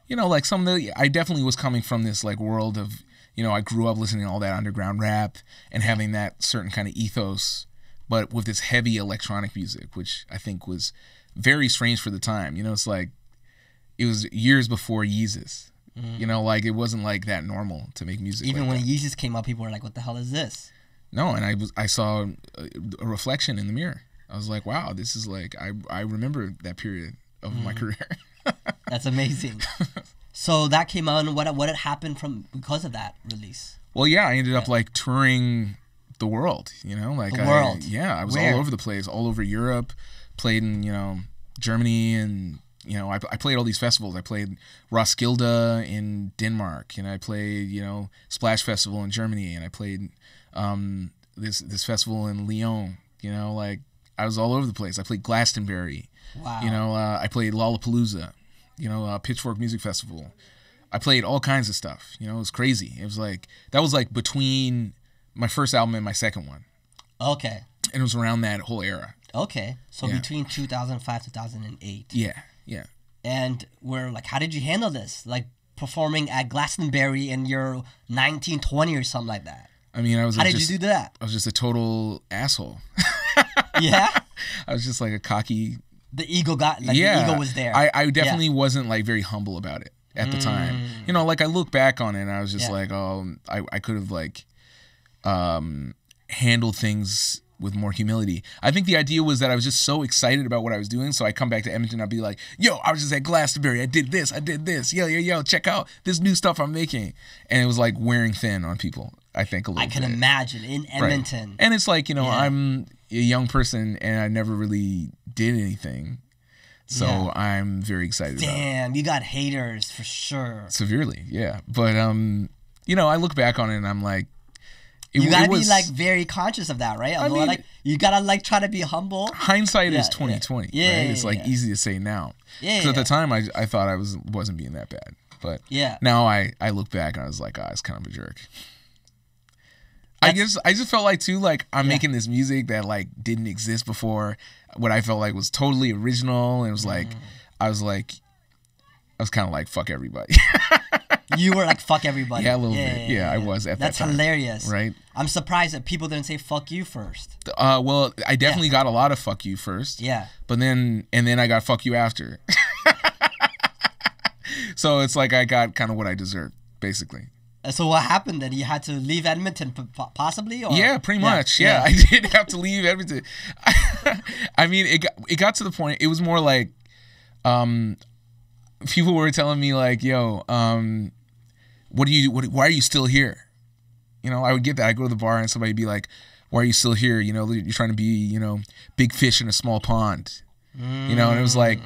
Speaker 2: you know, like some of the, I definitely was coming from this like world of, you know, I grew up listening to all that underground rap and having that certain kind of ethos, but with this heavy electronic music, which I think was very strange for the time. You know, it's like, it was years before Yeezus. You know, like it wasn't like that normal to make music.
Speaker 1: Even
Speaker 2: like
Speaker 1: when
Speaker 2: that.
Speaker 1: Yeezus came up, people were like, what the hell is this?
Speaker 2: No, and I saw a reflection in the mirror. I was like, wow, this is like, I remember that period of my career.
Speaker 1: That's amazing. So that came out, and what had happened because of that release?
Speaker 2: Well, yeah, I ended up like touring the world, you know, like
Speaker 1: the world.
Speaker 2: I was
Speaker 1: Where?
Speaker 2: all over the place, all over Europe, played in, you know, Germany, and you know, I played all these festivals. I played Roskilde in Denmark, and I played, you know, Splash Festival in Germany, and I played this festival in Lyon. You know, like I was all over the place. I played Glastonbury.
Speaker 1: Wow.
Speaker 2: You know, I played Lollapalooza. You know, Pitchfork Music Festival. I played all kinds of stuff. You know, it was crazy. It was like, that was like between my first album and my second one.
Speaker 1: Okay.
Speaker 2: And it was around that whole era.
Speaker 1: Okay. So
Speaker 2: Yeah.
Speaker 1: between 2005 2008.
Speaker 2: Yeah, yeah.
Speaker 1: And we're like, how did you handle this? Like performing at Glastonbury in your 1920 or something like that.
Speaker 2: I mean,
Speaker 1: How did you do that?
Speaker 2: I was just a total asshole.
Speaker 1: Yeah?
Speaker 2: I was just like a cocky.
Speaker 1: The ego the ego was there.
Speaker 2: I definitely wasn't like very humble about it at the time. You know, like I look back on it and I was just like, oh, I could have like handled things with more humility. I think the idea was that I was just so excited about what I was doing. So I come back to Edmonton, I'd be like, yo, I was just at Glastonbury. I did this. Yo, check out this new stuff I'm making. And it was like wearing thin on people, I think, a little bit.
Speaker 1: I can imagine in Edmonton.
Speaker 2: Right. And it's like, you know, I'm a young person and I never really did anything. So I'm very excited about it.
Speaker 1: Damn, you got haters for sure.
Speaker 2: Severely, yeah. But, you know, I look back on it and I'm like,
Speaker 1: you gotta be like very conscious of that, right?
Speaker 2: I mean,
Speaker 1: like you gotta like try to be humble.
Speaker 2: Hindsight is 2020, right? It's like easy to say now.
Speaker 1: Yeah.
Speaker 2: Because at the time I thought I wasn't being that bad, but now I look back and I was like, oh, I was kind of a jerk. I just felt like too, like I'm making this music that like didn't exist before. What I felt like was totally original, and it was like I was kind of like fuck everybody.
Speaker 1: You were like, fuck everybody.
Speaker 2: Yeah, a little bit. Yeah, I was at that time.
Speaker 1: That's hilarious.
Speaker 2: Right?
Speaker 1: I'm surprised that people didn't say fuck you first.
Speaker 2: Well, I definitely got a lot of fuck you first.
Speaker 1: Yeah.
Speaker 2: But then I got fuck you after. So it's like I got kind of what I deserved, basically.
Speaker 1: So what happened then? You had to leave Edmonton possibly? Or?
Speaker 2: Yeah, pretty much. Yeah, I did have to leave Edmonton. I mean, it got to the point, it was more like people were telling me like, yo, why are you still here? You know, I would get that. I'd go to the bar and somebody'd be like, why are you still here? You know, you're trying to be, you know, big fish in a small pond. You know, and it was like,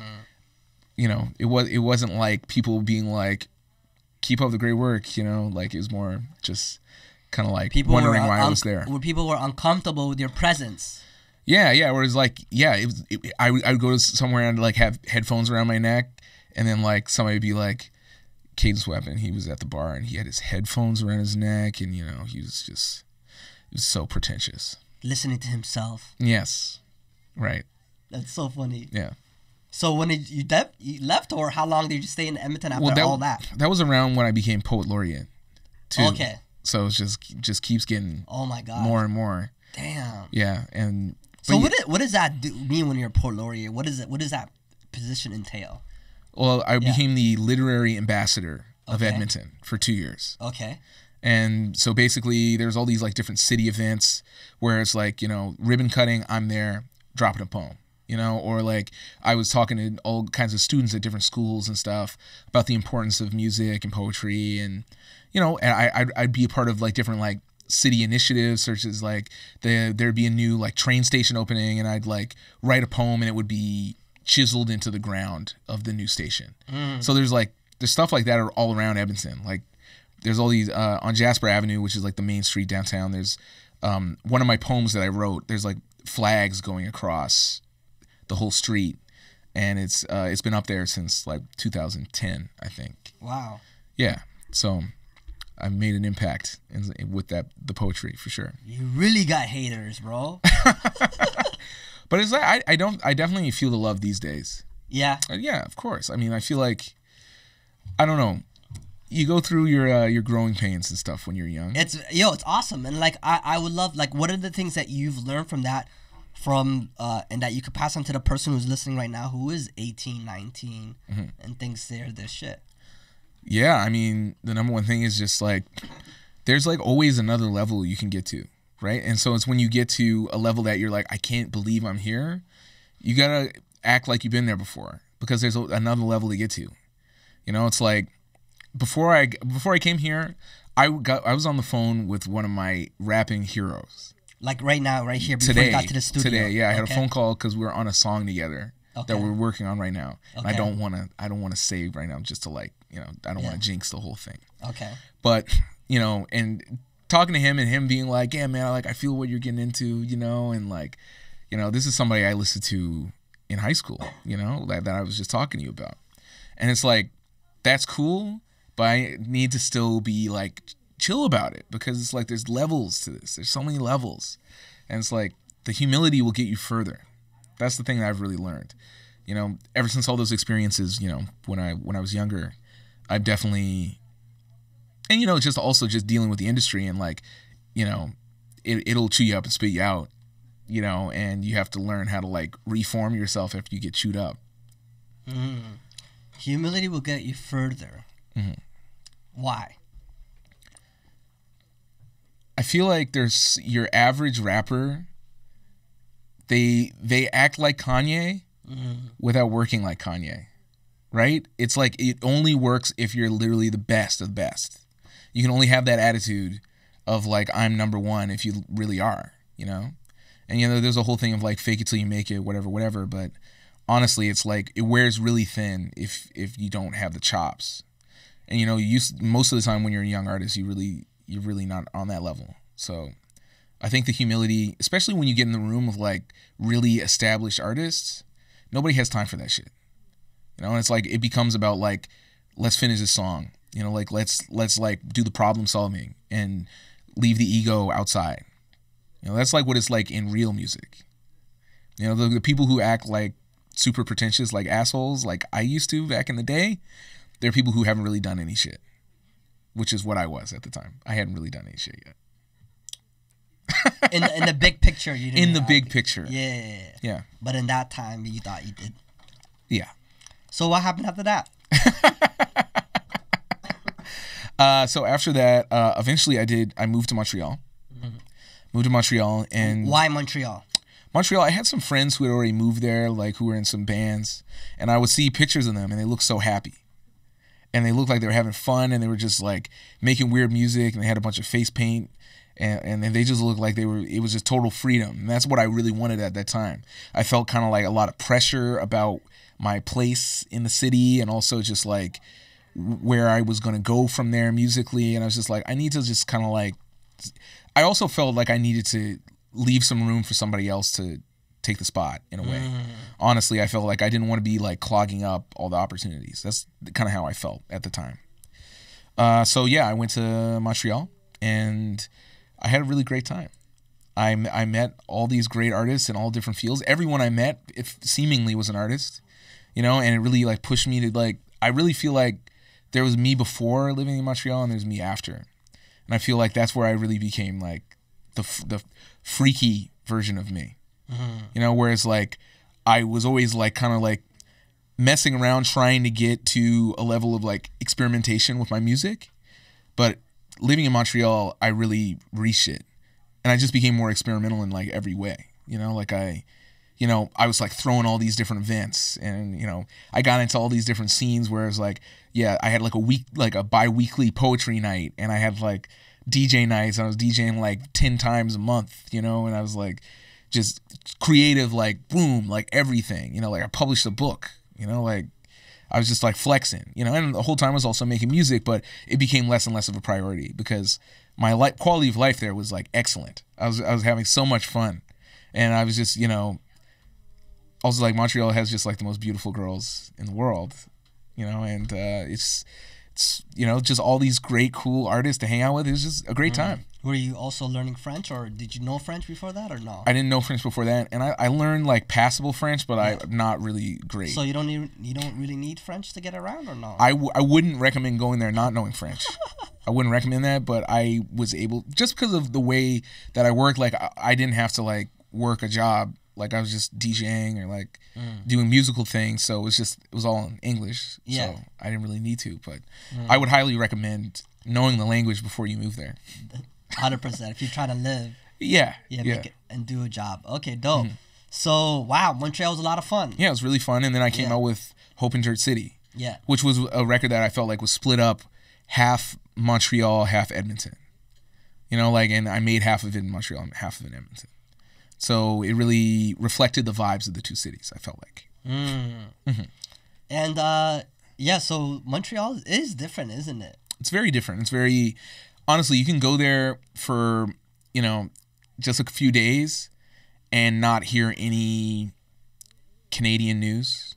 Speaker 2: you know, it wasn't like people being like, keep up the great work, you know, like it was more just kind of like people wondering why I was there.
Speaker 1: Where people were uncomfortable with your presence.
Speaker 2: Yeah. Where it's like, I would go to somewhere and like have headphones around my neck, and then like somebody would be like, Cadence Weapon, he was at the bar and he had his headphones around his neck, and you know, he was so pretentious.
Speaker 1: Listening to himself.
Speaker 2: Yes. Right.
Speaker 1: That's so funny.
Speaker 2: Yeah.
Speaker 1: So when you left, or how long did you stay in Edmonton after all that?
Speaker 2: That was around when I became Poet Laureate, too.
Speaker 1: Okay.
Speaker 2: So it just keeps getting
Speaker 1: my God,
Speaker 2: more and more.
Speaker 1: Damn.
Speaker 2: Yeah, and
Speaker 1: so what does that mean when you're a Poet Laureate? What does that position entail?
Speaker 2: Well, I became the literary ambassador of Edmonton for 2 years.
Speaker 1: Okay.
Speaker 2: And so basically, there's all these like different city events where it's like, you know, ribbon cutting, I'm there dropping a poem. You know, or like I was talking to all kinds of students at different schools and stuff about the importance of music and poetry, and you know, and I'd be a part of like different like city initiatives, such as like there'd be a new like train station opening, and I'd like write a poem and it would be chiseled into the ground of the new station. So there's there's stuff like that are all around Edmonton. Like there's all these on Jasper Avenue, which is like the main street downtown. There's one of my poems that I wrote. There's like flags going across the whole street, and it's been up there since like 2010, I think.
Speaker 1: Wow.
Speaker 2: Yeah. So I've made an impact with the poetry for sure.
Speaker 1: You really got haters, bro.
Speaker 2: But it's like I definitely feel the love these days.
Speaker 1: Yeah.
Speaker 2: Yeah, of course. I mean, I feel like, I don't know, you go through your growing pains and stuff when you're young.
Speaker 1: It's awesome. And like I would love, like, what are the things that you've learned from that and that you could pass on to the person who's listening right now who is 18, 19 and thinks they're this shit?
Speaker 2: Yeah, I mean, the number one thing is just like there's like always another level you can get to, right? And so it's when you get to a level that you're like, I can't believe I'm here, you gotta act like you've been there before, because there's another level to get to. You know, it's like before I came here, I was on the phone with one of my rapping heroes.
Speaker 1: Like right now, right here, before you got to the studio.
Speaker 2: Today, yeah, I had a phone call because we were on a song together that we're working on right now. And I don't want to say right now just to like, you know, I don't want to jinx the whole thing.
Speaker 1: Okay.
Speaker 2: But, you know, and talking to him and him being like, yeah, man, like I feel what you're getting into, you know, and like, you know, this is somebody I listened to in high school, you know, that I was just talking to you about. And it's like, that's cool, but I need to still be like chill about it, because it's like there's levels to this. There's so many levels. And it's like the humility will get you further. That's the thing that I've really learned. You know, ever since all those experiences, you know, when I was younger, I've definitely, and you know, just also just dealing with the industry and like, you know, it'll chew you up and spit you out, you know, and you have to learn how to like reform yourself after you get chewed up.
Speaker 1: Humility will get you further. Why?
Speaker 2: I feel like there's your average rapper, they act like Kanye without working like Kanye, right? It's like it only works if you're literally the best of the best. You can only have that attitude of like, I'm number one if you really are, you know? And you know, there's a whole thing of like fake it till you make it, whatever, but honestly, it's like it wears really thin if you don't have the chops. And you know, most of the time when you're a young artist, you're really not on that level. So I think the humility, especially when you get in the room with like really established artists, nobody has time for that shit. You know, and it's like it becomes about like, let's finish this song. You know, like let's like do the problem solving and leave the ego outside. You know, that's like what it's like in real music. You know, the people who act like super pretentious, like assholes, like I used to back in the day, they're people who haven't really done any shit, which is what I was at the time. I hadn't really done any shit yet.
Speaker 1: in the big picture, you didn't.
Speaker 2: In the big picture.
Speaker 1: Yeah. But in that time, you thought you did.
Speaker 2: Yeah.
Speaker 1: So what happened after that?
Speaker 2: So after that, eventually I moved to Montreal. Moved to Montreal. And
Speaker 1: why Montreal?
Speaker 2: Montreal, I had some friends who had already moved there, like who were in some bands, and I would see pictures of them and they looked so happy. And they looked like they were having fun, and they were just like making weird music, and they had a bunch of face paint, and they just looked like it was just total freedom. And that's what I really wanted at that time. I felt kind of like a lot of pressure about my place in the city, and also just like where I was going to go from there musically. And I was just like, I need to just kind of like, I also felt like I needed to leave some room for somebody else to take the spot in a way. Honestly, I felt like I didn't want to be like clogging up all the opportunities. That's kind of how I felt at the time. So yeah, I went to Montreal and I had a really great time. I met all these great artists in all different fields. Everyone I met, seemingly was an artist, you know, and it really like pushed me to like, I really feel like there was me before living in Montreal and there's me after. And I feel like that's where I really became like the freaky version of me. You know, whereas like I was always like kind of like messing around trying to get to a level of like experimentation with my music, but living in Montreal I really reached it, and I just became more experimental in like every way. You know, like I was like throwing all these different events, and you know, I got into all these different scenes where it's like, yeah, I had like a bi-weekly poetry night, and I had like DJ nights, and I was DJing like 10 times a month, you know, and I was like just creative, like boom, like everything, you know, like I published a book, you know, like I was just like flexing, you know, and the whole time I was also making music, but it became less and less of a priority because my quality of life there was like excellent. I was having so much fun, and I was just, you know, also like Montreal has just like the most beautiful girls in the world, you know, and it's you know, just all these great cool artists to hang out with. It was just a great time.
Speaker 1: Were you also learning French, or did you know French before that, or no?
Speaker 2: I didn't know French before that, and I learned like passable French, but I'm not really great.
Speaker 1: So you don't really need French to get around, or no?
Speaker 2: I wouldn't recommend going there not knowing French. I wouldn't recommend that, but I was able, just because of the way that I work, like I didn't have to like work a job. Like I was just DJing or like doing musical things, so it was all in English.
Speaker 1: Yeah.
Speaker 2: So I didn't really need to, but I would highly recommend knowing the language before you move there.
Speaker 1: 100%. If you're trying to live.
Speaker 2: Yeah.
Speaker 1: Make it and do a job. Okay, dope. So wow, Montreal was a lot of fun.
Speaker 2: Yeah, it was really fun, and then I came out with Hope in Dirt City.
Speaker 1: Yeah.
Speaker 2: Which was a record that I felt like was split up, half Montreal, half Edmonton. You know, like, and I made half of it in Montreal and half of it in Edmonton. So it really reflected the vibes of the two cities, I felt like.
Speaker 1: And yeah, so Montreal is different, isn't it?
Speaker 2: It's very different. It's very, honestly, you can go there for, you know, just a few days and not hear any Canadian news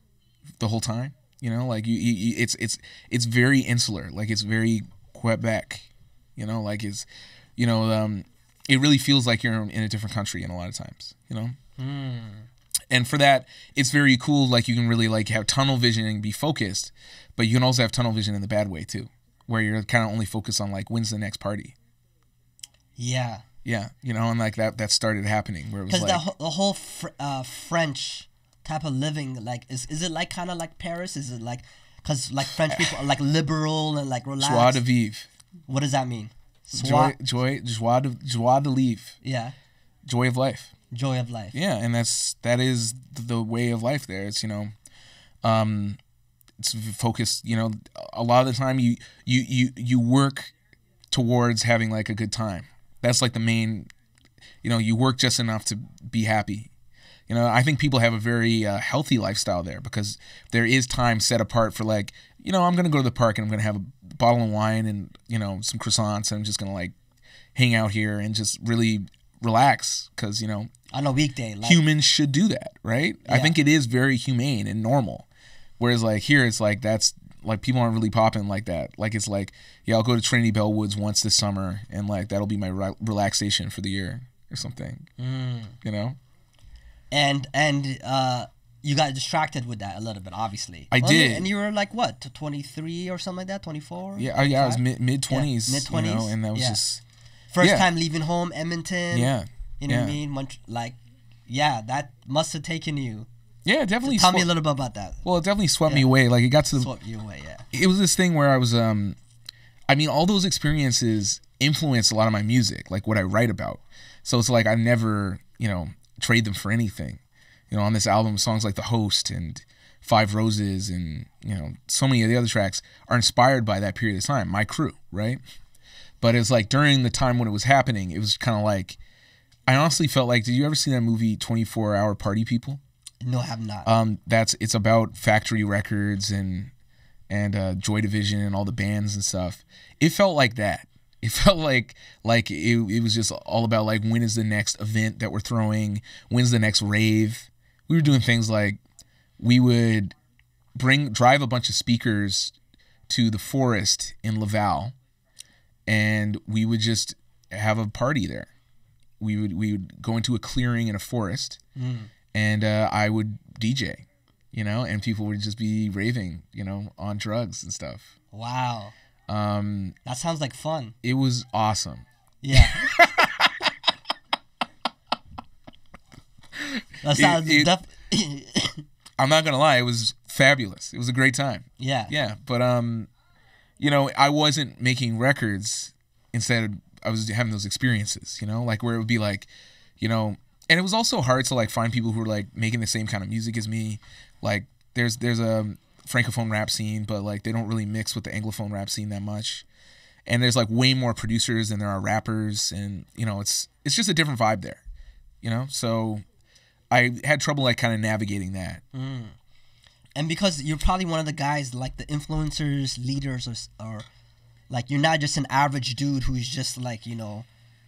Speaker 2: the whole time. You know, like it's very insular. Like it's very Quebec. You know, like it's, you know, it really feels like you're in a different country in a lot of times, you know? And for that, it's very cool. Like you can really like have tunnel vision and be focused, but you can also have tunnel vision in the bad way too, where you're kind of only focused on like, when's the next party?
Speaker 1: Yeah.
Speaker 2: Yeah. You know, and like that started happening where it was like.
Speaker 1: Because the whole French type of living, like, is it like kind of like Paris? Is it because like French people are like liberal and like relaxed?
Speaker 2: Joie de vivre.
Speaker 1: What does that mean?
Speaker 2: Joie de vivre.
Speaker 1: Yeah.
Speaker 2: Joy of life.
Speaker 1: Joy of life.
Speaker 2: Yeah, and that is the way of life there. It's, you know, it's focused, you know, a lot of the time you work towards having like a good time. That's like the main, you know, you work just enough to be happy. You know, I think people have a very healthy lifestyle there because there is time set apart for like, you know, I'm going to go to the park and I'm going to have a bottle of wine and, you know, some croissants, and I'm just going to like hang out here and just really relax because, you know,
Speaker 1: on a weekday, like,
Speaker 2: humans should do that, right?
Speaker 1: Yeah.
Speaker 2: I think it is very humane and normal. Whereas like here, it's like that's like people aren't really popping like that. Like it's like, yeah, I'll go to Trinity Bellwoods once this summer and like that'll be my relaxation for the year or something, you know?
Speaker 1: And you got distracted with that a little bit, obviously.
Speaker 2: I did.
Speaker 1: And you were like, what, 23 or something like that? 24?
Speaker 2: Yeah, I was mid-20s.
Speaker 1: Mid-20s.
Speaker 2: You know, and that was just...
Speaker 1: First time leaving home, Edmonton.
Speaker 2: Yeah.
Speaker 1: You know what I mean? Like, yeah, that must have taken you.
Speaker 2: Yeah, it definitely...
Speaker 1: Tell me a little bit about that.
Speaker 2: Well, it definitely swept me away. Like, it got to...
Speaker 1: Swept you away, yeah.
Speaker 2: It was this thing where I was... I mean, all those experiences influenced a lot of my music, like what I write about. So it's like I never, you know, trade them for anything. You know, on this album, songs like The Host and Five Roses and, you know, so many of the other tracks are inspired by that period of time, my crew, right? But it's like during the time when it was happening, it was kind of like, I honestly felt like, did you ever see that movie 24 Hour Party People?
Speaker 1: No, I have not.
Speaker 2: It's about Factory Records and Joy Division and all the bands and stuff. It felt like that. It felt like it was just all about like, when is the next event that we're throwing? When's the next rave? We were doing things like we would drive a bunch of speakers to the forest in Laval, and we would just have a party there. We would go into a clearing in a forest, and I would DJ, you know, and people would just be raving, you know, on drugs and stuff.
Speaker 1: Wow. That sounds like fun.
Speaker 2: It was awesome.
Speaker 1: Yeah. That sounds
Speaker 2: I'm not gonna lie, it was fabulous. It was a great time.
Speaker 1: Yeah.
Speaker 2: Yeah, but you know, I wasn't making records. Instead, I was having those experiences. You know, like where it would be like, you know, and it was also hard to like find people who were like making the same kind of music as me. Like there's a francophone rap scene, but like they don't really mix with the anglophone rap scene that much. And there's like way more producers than there are rappers, and you know, it's just a different vibe there. You know, so I had trouble like kind of navigating that.
Speaker 1: And because you're probably one of the guys, like the influencers, leaders, or like you're not just an average dude who's just like, you know,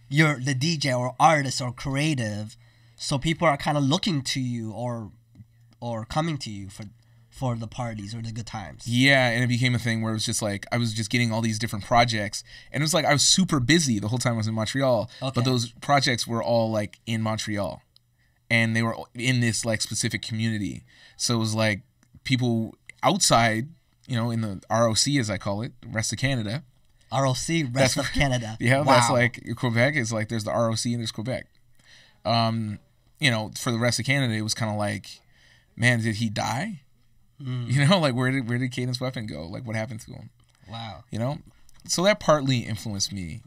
Speaker 1: you're the DJ or artist or creative. So people are kind of looking to you or coming to you for the parties or the good times.
Speaker 2: Yeah, and it became a thing where it was just like I was just getting all these different projects, and it was like I was super busy the whole time I was in Montreal.
Speaker 1: Okay.
Speaker 2: But those projects were all like in Montreal, and they were in this like specific community. So it was like people outside, you know, in the ROC as I call it, rest of Canada.
Speaker 1: ROC, rest of Canada.
Speaker 2: Yeah,
Speaker 1: wow.
Speaker 2: That's like Quebec is like there's the ROC and there's Quebec. You know, for the rest of Canada, it was kind of like, man, did he die? You know, like where did Cadence Weapon go? Like what happened to him?
Speaker 1: Wow.
Speaker 2: You know, so that partly influenced me,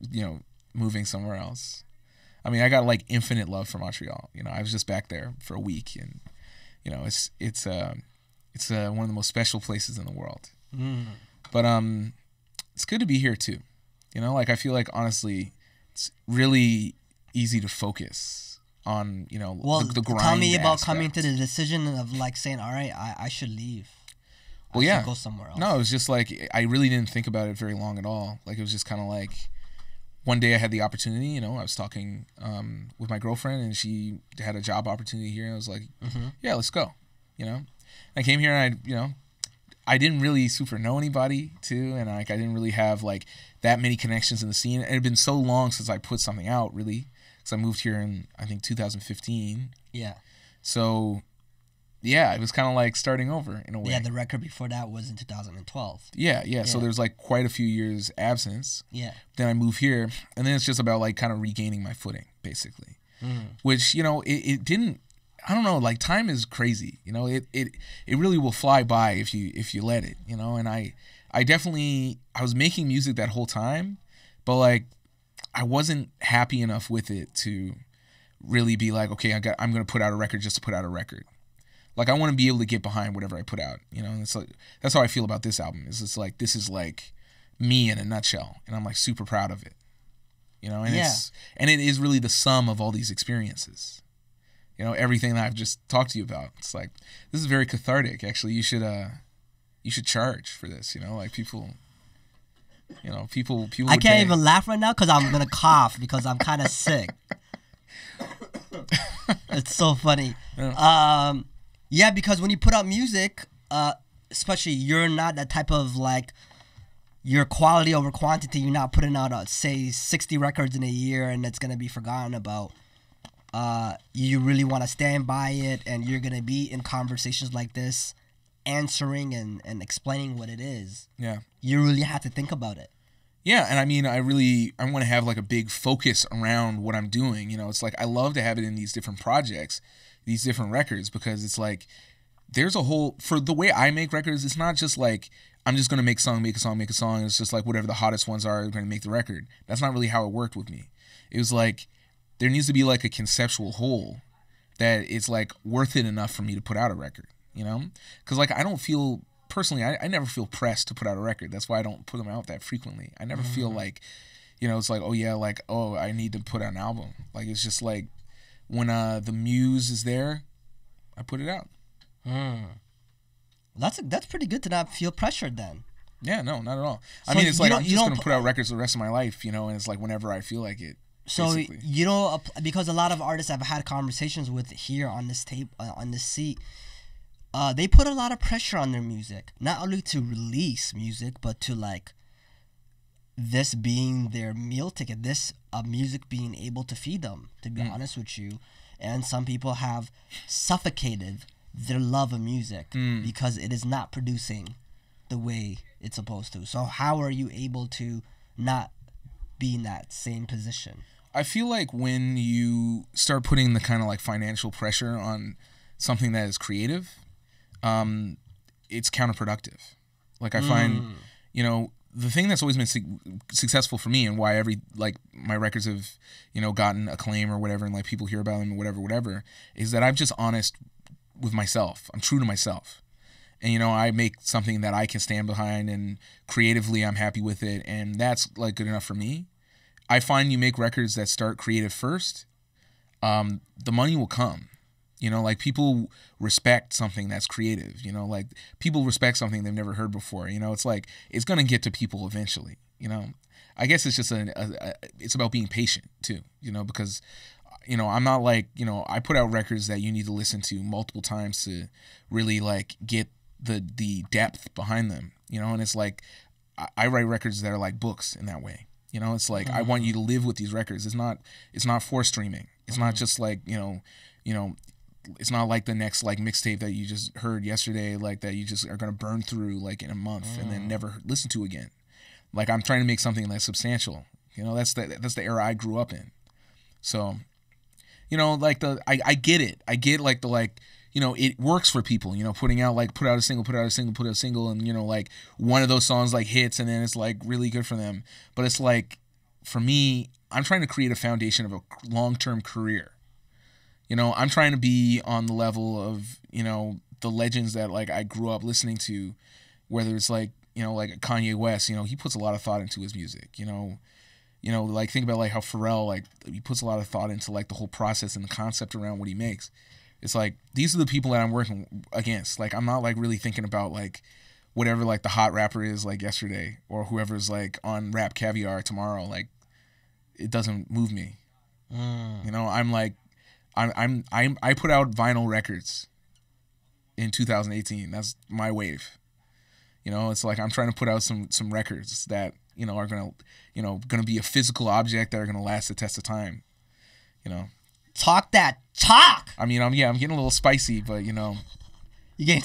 Speaker 2: you know, moving somewhere else. I mean, I got like infinite love for Montreal. You know, I was just back there for a week, and you know, it's one of the most special places in the world. But it's good to be here too. You know, like I feel like honestly, it's really easy to focus on, you know, the grind.
Speaker 1: Tell me about
Speaker 2: aspect.
Speaker 1: coming to the decision of like saying, all right, I should leave.
Speaker 2: Well,
Speaker 1: I
Speaker 2: yeah,
Speaker 1: should go somewhere else.
Speaker 2: No, it was just like I really didn't think about it very long at all. Like it was just kind of like one day I had the opportunity. You know, I was talking with my girlfriend, and she had a job opportunity here. And I was like, yeah, let's go. You know, I came here, and I didn't really super know anybody too, and like I didn't really have like that many connections in the scene. It had been so long since I put something out, really. I moved here in, I think, 2015.
Speaker 1: Yeah.
Speaker 2: So, yeah, it was kind of like starting over in a way.
Speaker 1: Yeah, the record before that was in 2012.
Speaker 2: Yeah. So there's like quite a few years absence.
Speaker 1: Yeah.
Speaker 2: Then I move here, and then it's just about like kind of regaining my footing, basically. Which, you know, it didn't, I don't know, like time is crazy. You know, it really will fly by if you let it, you know. And I was making music that whole time, but like, I wasn't happy enough with it to really be like, okay, I'm going to put out a record just to put out a record. Like I want to be able to get behind whatever I put out, you know. And it's like that's how I feel about this album. It's like this is like me in a nutshell, and I'm like super proud of it, you know. And it is really the sum of all these experiences, you know, everything that I've just talked to you about. It's like this is very cathartic. Actually, you should charge for this, you know, like people. You know, people.
Speaker 1: I can't even laugh right now because I'm gonna cough because I'm kind of sick. It's so funny. Yeah, because when you put out music, especially you're not that type of like, your quality over quantity. You're not putting out say 60 records in a year and it's gonna be forgotten about. You really want to stand by it, and you're gonna be in conversations like this, answering and explaining what it is.
Speaker 2: Yeah.
Speaker 1: You really have to think about it.
Speaker 2: Yeah, and I mean, I want to have like a big focus around what I'm doing. You know, it's like I love to have it in these different projects, these different records, because it's like there's a whole, for the way I make records, it's not just like I'm just going to make a song. It's just like whatever the hottest ones are going to make the record. That's not really how it worked with me. It was like there needs to be like a conceptual whole that it's like worth it enough for me to put out a record, you know? Because like I don't feel, personally, I never feel pressed to put out a record. That's why I don't put them out that frequently. I never feel like, you know, it's like, oh yeah, like, oh, I need to put out an album. Like it's just like when the muse is there, I put it out.
Speaker 1: That's pretty good to not feel pressured then.
Speaker 2: Yeah, no, not at all.
Speaker 1: So
Speaker 2: I mean, it's like I'm just going to
Speaker 1: put
Speaker 2: put out records the rest of my life, you know, and it's like whenever I feel like it.
Speaker 1: So
Speaker 2: basically.
Speaker 1: you know, because a lot of artists I've had conversations with here on this tape, on this seat, they put a lot of pressure on their music, not only to release music, but to like this being their meal ticket, this music being able to feed them, to be honest with you. And some people have suffocated their love of music because it is not producing the way it's supposed to. So how are you able to not be in that same position?
Speaker 2: I feel like when you start putting the kind of like financial pressure on something that is creative, it's counterproductive. Like I find, you know, the thing that's always been successful for me, and why my records have, you know, gotten acclaim or whatever, and like people hear about them or whatever, is that I'm just honest with myself. I'm true to myself. And, you know, I make something that I can stand behind, and creatively I'm happy with it, and that's like good enough for me. I find you make records that start creative first, the money will come. You know, like people respect something that's creative. You know, like people respect something they've never heard before. You know, it's like it's gonna get to people eventually. You know, I guess it's just it's about being patient too. You know, because you know I'm not like I put out records that you need to listen to multiple times to really like get the depth behind them. You know, and it's like I write records that are like books in that way. You know, it's like I want you to live with these records. It's not for streaming. It's not just like it's not like the next like mixtape that you just heard yesterday, like that you just are gonna burn through like in a month and then never listen to again. Like I'm trying to make something that's substantial. You know, that's the era I grew up in. So, like I get it. I get like it works for people. Put out a single, and like one of those songs like hits, and then it's like really good for them. But it's like for me, I'm trying to create a foundation of a long-term career. I'm trying to be on the level of, the legends that like I grew up listening to, whether it's like, like Kanye West, he puts a lot of thought into his music, like think about like how Pharrell, like he puts a lot of thought into like the whole process and the concept around what he makes. It's like, these are the people that I'm working against. Like, I'm not like really thinking about like whatever like the hot rapper is like yesterday or whoever's like on Rap Caviar tomorrow. Like, it doesn't move me. I'm like, I put out vinyl records in 2018. That's my wave. It's like I'm trying to put out some records that are gonna be a physical object that are gonna last the test of time.
Speaker 1: Talk that talk.
Speaker 2: I mean, I'm getting a little spicy, but you getting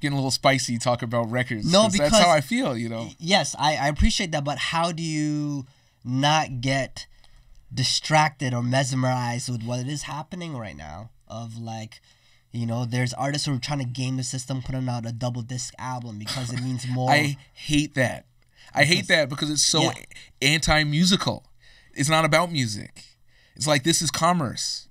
Speaker 2: a little spicy. Talk about records.
Speaker 1: No, because
Speaker 2: that's how I feel.
Speaker 1: Yes, I appreciate that, but how do you not get distracted or mesmerized with what is happening right now? Of like, there's artists who are trying to game the system, putting out a double disc album because it means more.
Speaker 2: I hate that. I hate that because it's so anti-musical. It's not about music. It's like, this is commerce.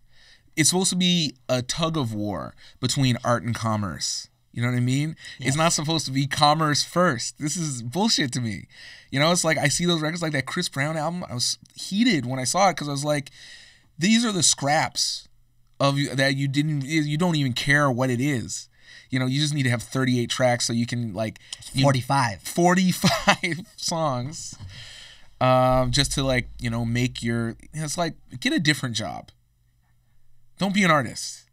Speaker 2: It's supposed to be a tug of war between art and commerce. You know what I mean? Yes. It's not supposed to be commerce first. This is bullshit to me. It's like I see those records like that Chris Brown album. I was heated when I saw it because I was like, these are the scraps of that you don't even care what it is. You just need to have 38 tracks so you can like
Speaker 1: 45
Speaker 2: songs. Just to like, make your, it's like, get a different job. Don't be an artist.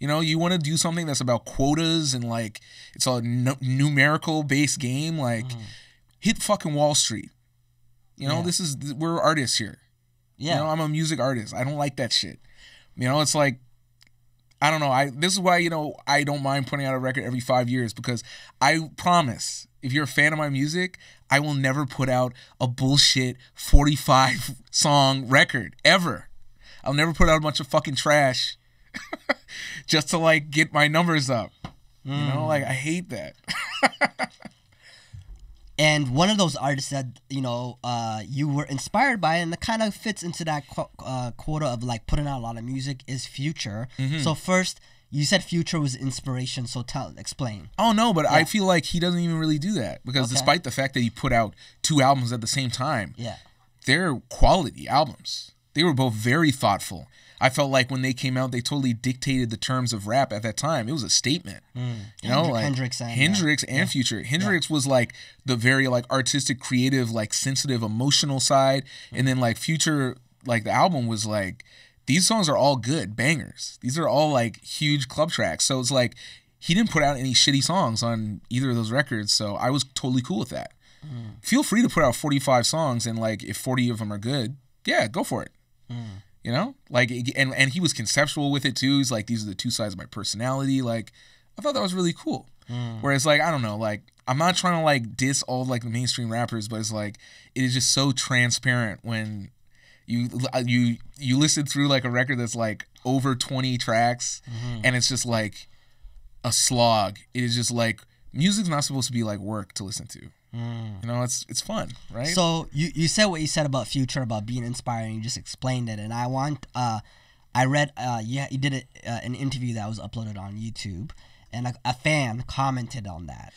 Speaker 2: You want to do something that's about quotas and like, it's a numerical based game. Like, hit fucking Wall Street. We're artists here. Yeah. I'm a music artist. I don't like that shit. It's like, I don't know. This is why, I don't mind putting out a record every 5 years, because I promise, if you're a fan of my music, I will never put out a bullshit 45 song record ever. I'll never put out a bunch of fucking trash just to like get my numbers up. Like I hate that.
Speaker 1: And one of those artists that you were inspired by, and that kind of fits into that quota of like putting out a lot of music, is Future. Mm-hmm. So first, you said Future was inspiration, so explain.
Speaker 2: Oh no, but I feel like he doesn't even really do that, because despite the fact that he put out 2 albums at the same time, they're quality albums. They were both very thoughtful. I felt like when they came out, they totally dictated the terms of rap at that time. It was a statement. Like
Speaker 1: Hendrix
Speaker 2: and Future. Hendrix was like the very like artistic, creative, like sensitive, emotional side, and then like Future, like the album was like, these songs are all good bangers. These are all like huge club tracks. So it's like he didn't put out any shitty songs on either of those records. So I was totally cool with that. Feel free to put out 45 songs, and like if 40 of them are good, go for it. Like, and he was conceptual with it too. He's like, these are the 2 sides of my personality. Like, I thought that was really cool. Whereas like, I don't know, like I'm not trying to like diss all like the mainstream rappers, but it's like, it is just so transparent when you listen through like a record that's like over 20 tracks, and it's just like a slog. It is just like, music's not supposed to be like work to listen to. It's fun, right?
Speaker 1: So you said what you said about Future, about being inspiring. You just explained it, and I read you did an interview that was uploaded on YouTube, and a fan commented on that.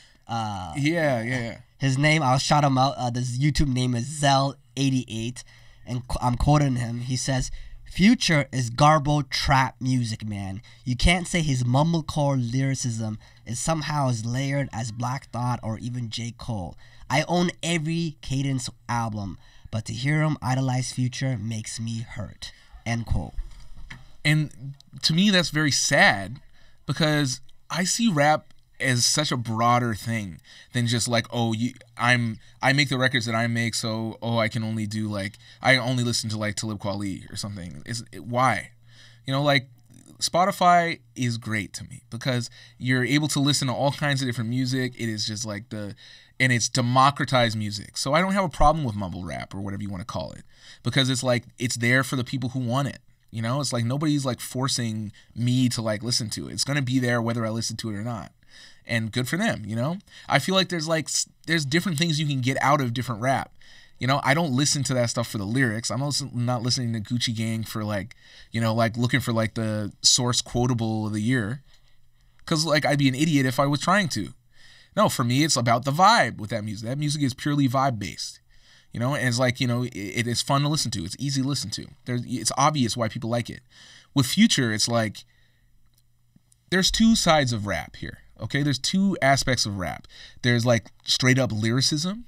Speaker 1: His name, I'll shout him out. This YouTube name is Zell88, and I'm quoting him. He says, Future is garbled trap music, man. You can't say his mumblecore lyricism is somehow as layered as Black Thought or even J. Cole. I own every Cadence album, but to hear him idolize Future makes me hurt. End quote.
Speaker 2: And to me, that's very sad because I see rap as such a broader thing than just like, oh, I make the records that I make, so I can only do like, I only listen to like Talib Kweli or something. Why? You know, like Spotify is great to me because you're able to listen to all kinds of different music. It is just like and it's democratized music. So I don't have a problem with mumble rap or whatever you want to call it because it's like, it's there for the people who want it. You know, it's like nobody's like forcing me to like listen to it. It's going to be there whether I listen to it or not. And good for them, you know? I feel like there's different things you can get out of different rap. You know, I don't listen to that stuff for the lyrics. I'm also not listening to Gucci Gang for like, you know, like looking for like the source quotable of the year. Because like I'd be an idiot if I was trying to. No, for me, it's about the vibe with that music. That music is purely vibe based. You know, and it's like, you know, it is fun to listen to. It's easy to listen to. It's obvious why people like it. With Future, it's like there's two sides of rap here. Okay, there's two aspects of rap. There's like straight up lyricism,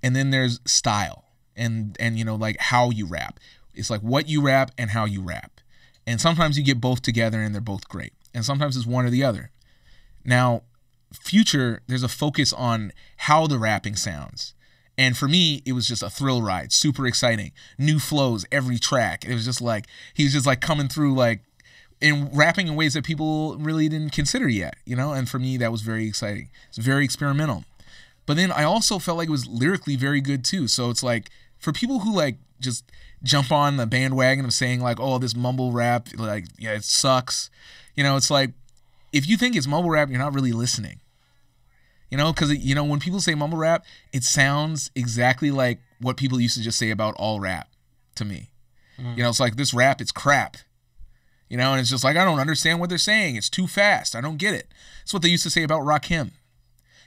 Speaker 2: and then there's style and you know, like how you rap. It's like what you rap and how you rap. And sometimes you get both together and they're both great. And sometimes it's one or the other. Now, Future, there's a focus on how the rapping sounds. And for me, it was just a thrill ride, super exciting. New flows every track. It was just like, he was just like coming through like, and rapping in ways that people really didn't consider yet, you know? And for me, that was very exciting. It's very experimental. But then I also felt like it was lyrically very good too. So it's like, for people who like just jump on the bandwagon of saying like, oh, this mumble rap, like, yeah, it sucks. You know, it's like, if you think it's mumble rap, you're not really listening. You know, because, you know, when people say mumble rap, it sounds exactly like what people used to just say about all rap to me. Mm. You know, it's like, this rap, it's crap. You know, and it's just like, I don't understand what they're saying. It's too fast. I don't get it. It's what they used to say about Rakim.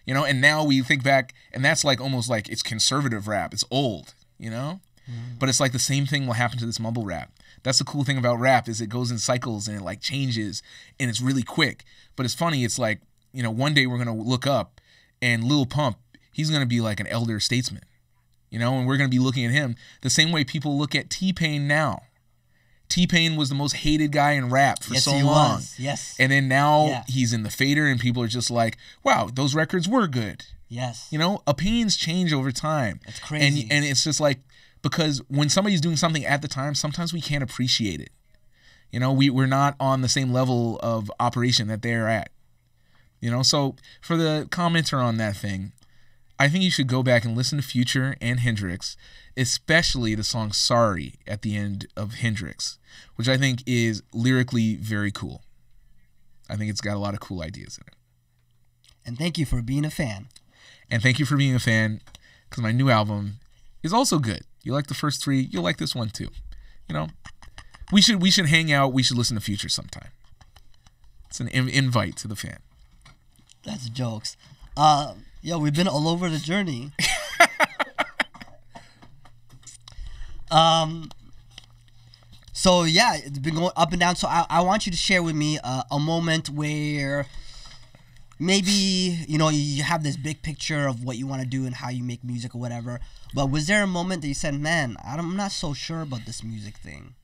Speaker 2: You know, and now we think back, and that's like almost like it's conservative rap. It's old, you know? Mm. But it's like the same thing will happen to this mumble rap. That's the cool thing about rap is it goes in cycles and it like changes and it's really quick. But it's funny. It's like, you know, one day we're going to look up and Lil Pump, he's going to be like an elder statesman, you know, and we're going to be looking at him the same way people look at T-Pain now. T-Pain was the most hated guy in rap for so long.
Speaker 1: Was. Yes.
Speaker 2: And then now he's in the fader and people are just like, wow, those records were good.
Speaker 1: Yes.
Speaker 2: You know, opinions change over time.
Speaker 1: It's crazy.
Speaker 2: And it's just like, because when somebody's doing something at the time, sometimes we can't appreciate it. You know, we're not on the same level of operation that they're at. You know, so for the commenter on that thing, I think you should go back and listen to Future and Hendrix, especially the song Sorry at the end of Hendrix, which I think is lyrically very cool. I think it's got a lot of cool ideas in it.
Speaker 1: And thank you for being a fan.
Speaker 2: And thank you for being a fan, because my new album is also good. You like the first three, you'll like this one too. You know, we should hang out. We should listen to Future sometime. It's an invite to the fan.
Speaker 1: That's jokes. Yo, we've been all over the journey. So yeah, it's been going up and down. So I want you to share with me a moment where maybe, you know, you have this big picture of what you want to do and how you make music or whatever. But was there a moment that you said, man, I'm not so sure about this music thing,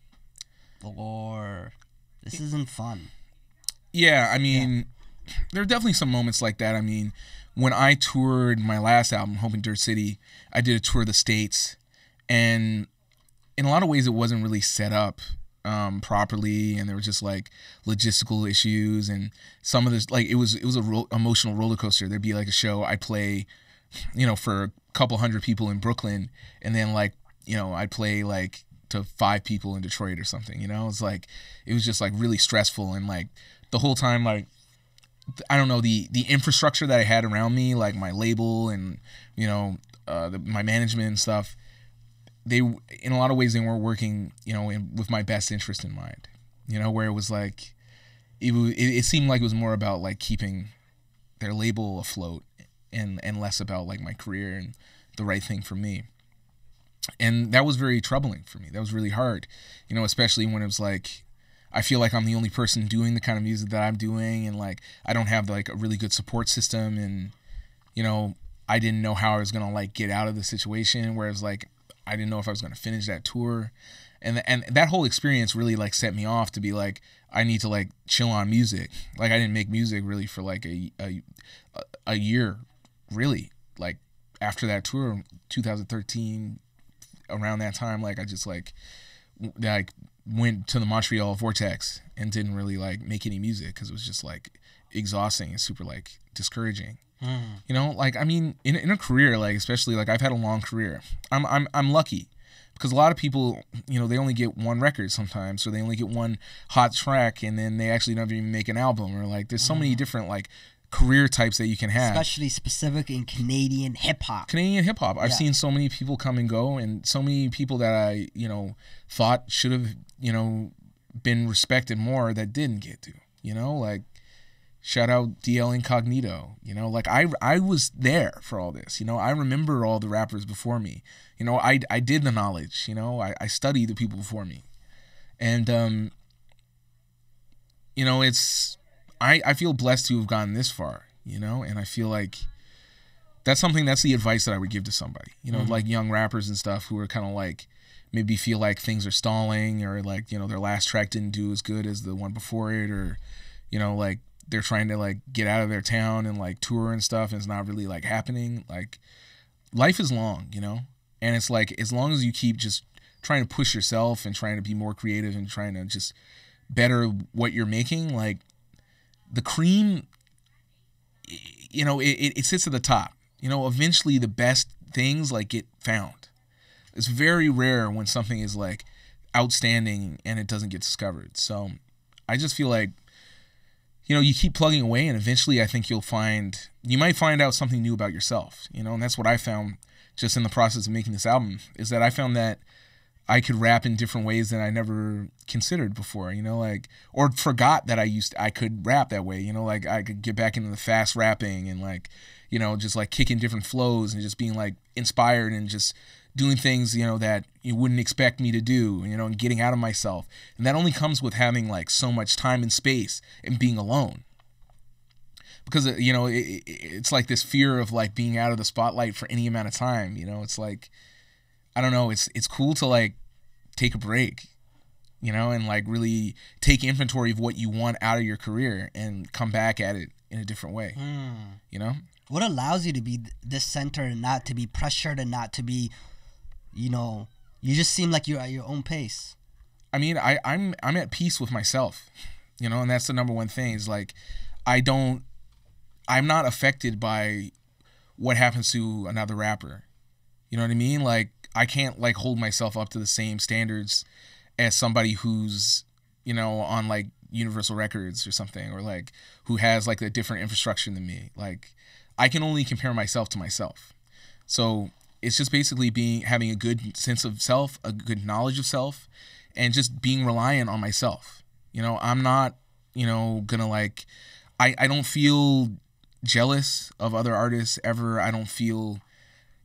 Speaker 1: or this isn't fun?
Speaker 2: Yeah, I mean, there are definitely some moments like that. I mean, when I toured my last album, Hope in Dirt City, I did a tour of the States, and in a lot of ways it wasn't really set up properly, and there were just like logistical issues, and some of this, like, it was a emotional roller coaster. There'd be like a show I play, you know, for a couple hundred people in Brooklyn, and then like, you know, I'd play like to 5 people in Detroit or something, you know? It's like, it was just like really stressful, and like the whole time, like, I don't know, the infrastructure that I had around me, like my label and, you know, my management and stuff, they, in a lot of ways, they weren't working, you know, with my best interest in mind, you know, where it was like, it seemed like it was more about like keeping their label afloat and less about like my career and the right thing for me. And that was very troubling for me. That was really hard, you know, especially when it was like, I feel like I'm the only person doing the kind of music that I'm doing, and like I don't have like a really good support system, and you know, I didn't know how I was gonna like get out of the situation. Whereas like I didn't know if I was gonna finish that tour, and that whole experience really like set me off to be like, I need to like chill on music. Like I didn't make music really for like a year, really. Like after that tour, 2013, around that time, like I just like went to the Montreal vortex and didn't really like make any music because it was just like exhausting and super like discouraging. You know, like I mean, in a career, like especially like I've had a long career. I'm lucky because a lot of people, you know, they only get one record sometimes, or they only get one hot track, and then they actually never even make an album. Or like there's so many different like career types that you can have,
Speaker 1: especially specific in Canadian hip hop.
Speaker 2: I've seen so many people come and go, and so many people that I, you know, thought should have, you know, been respected more that didn't get to, you know, like shout out DL Incognito, you know, like I was there for all this, you know, I remember all the rappers before me, you know, I did the knowledge, you know, I studied the people before me, and you know, it's I feel blessed to have gotten this far, you know, and I feel like that's the advice that I would give to somebody, you know, like young rappers and stuff who are kind of like maybe feel like things are stalling, or like, you know, their last track didn't do as good as the one before it, or, you know, like they're trying to like get out of their town and like tour and stuff, and it's not really like happening. Like life is long, you know, and it's like as long as you keep just trying to push yourself and trying to be more creative and trying to just better what you're making, like the cream, you know, it sits at the top. You know, eventually the best things like get found. It's very rare when something is like outstanding and it doesn't get discovered. So I just feel like, you know, you keep plugging away, and eventually I think you might find out something new about yourself, you know, and that's what I found just in the process of making this album, is that I found that I could rap in different ways that I never considered before, you know, like, or forgot that I could rap that way, you know, like I could get back into the fast rapping and like, you know, just like kicking different flows and just being like inspired and just doing things, you know, that you wouldn't expect me to do, you know, and getting out of myself. And that only comes with having like so much time and space and being alone. Because, you know, it's like this fear of like being out of the spotlight for any amount of time, you know, it's like, I don't know, it's cool to like take a break, you know, and like really take inventory of what you want out of your career and come back at it in a different way, you know?
Speaker 1: What allows you to be this center and not to be pressured and not to be, you know, you just seem like you're at your own pace?
Speaker 2: I mean, I'm at peace with myself, you know, and that's the number one thing is like, I'm not affected by what happens to another rapper. You know what I mean? Like, I can't like hold myself up to the same standards as somebody who's, you know, on like Universal Records or something, or like who has like a different infrastructure than me. Like, I can only compare myself to myself. So it's just basically having a good sense of self, a good knowledge of self, and just being reliant on myself. You know, I'm not, you know, gonna like, I don't feel jealous of other artists ever. I don't feel,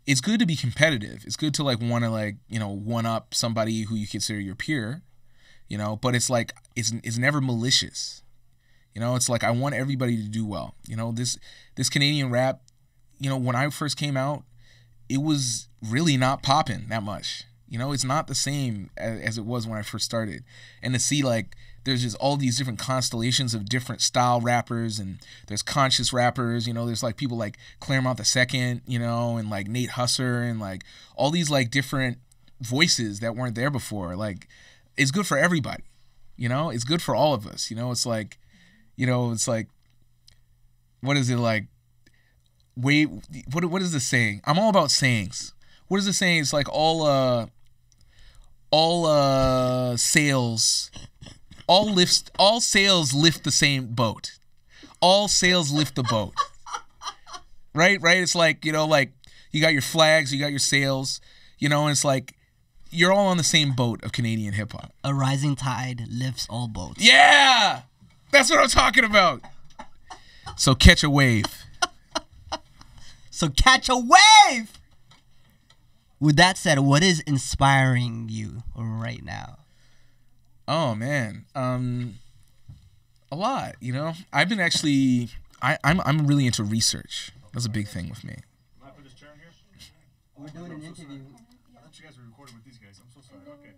Speaker 2: it's good to be competitive. It's good to like want to like, you know, one up somebody who you consider your peer, you know, but it's like, it's never malicious. You know, it's like, I want everybody to do well. You know, this Canadian rap, you know, when I first came out, it was really not popping that much. You know, it's not the same as it was when I first started. And to see like, there's just all these different constellations of different style rappers, and there's conscious rappers, you know, there's like people like Claremont II, you know, and like Nate Husser, and like all these like different voices that weren't there before. Like, it's good for everybody, you know, it's good for all of us, you know, it's like, you know, it's like, what is it like? Wait, what is the saying? I'm all about sayings. What is the saying? It's like all sails lift the same boat. All sails lift the boat. Right? It's like, you know, like you got your flags, you got your sails, you know, and it's like you're all on the same boat of Canadian hip hop.
Speaker 1: A rising tide lifts all boats.
Speaker 2: Yeah! That's what I'm talking about. So catch a wave.
Speaker 1: So catch a wave! with that said, what is inspiring you right now?
Speaker 2: Oh man, a lot. You know, I've been actually. I'm really into research. That's a big thing with me.
Speaker 3: Am I for this chair in here?
Speaker 1: We're doing an interview.
Speaker 3: I thought you guys were recording with these guys. I'm so sorry. Okay.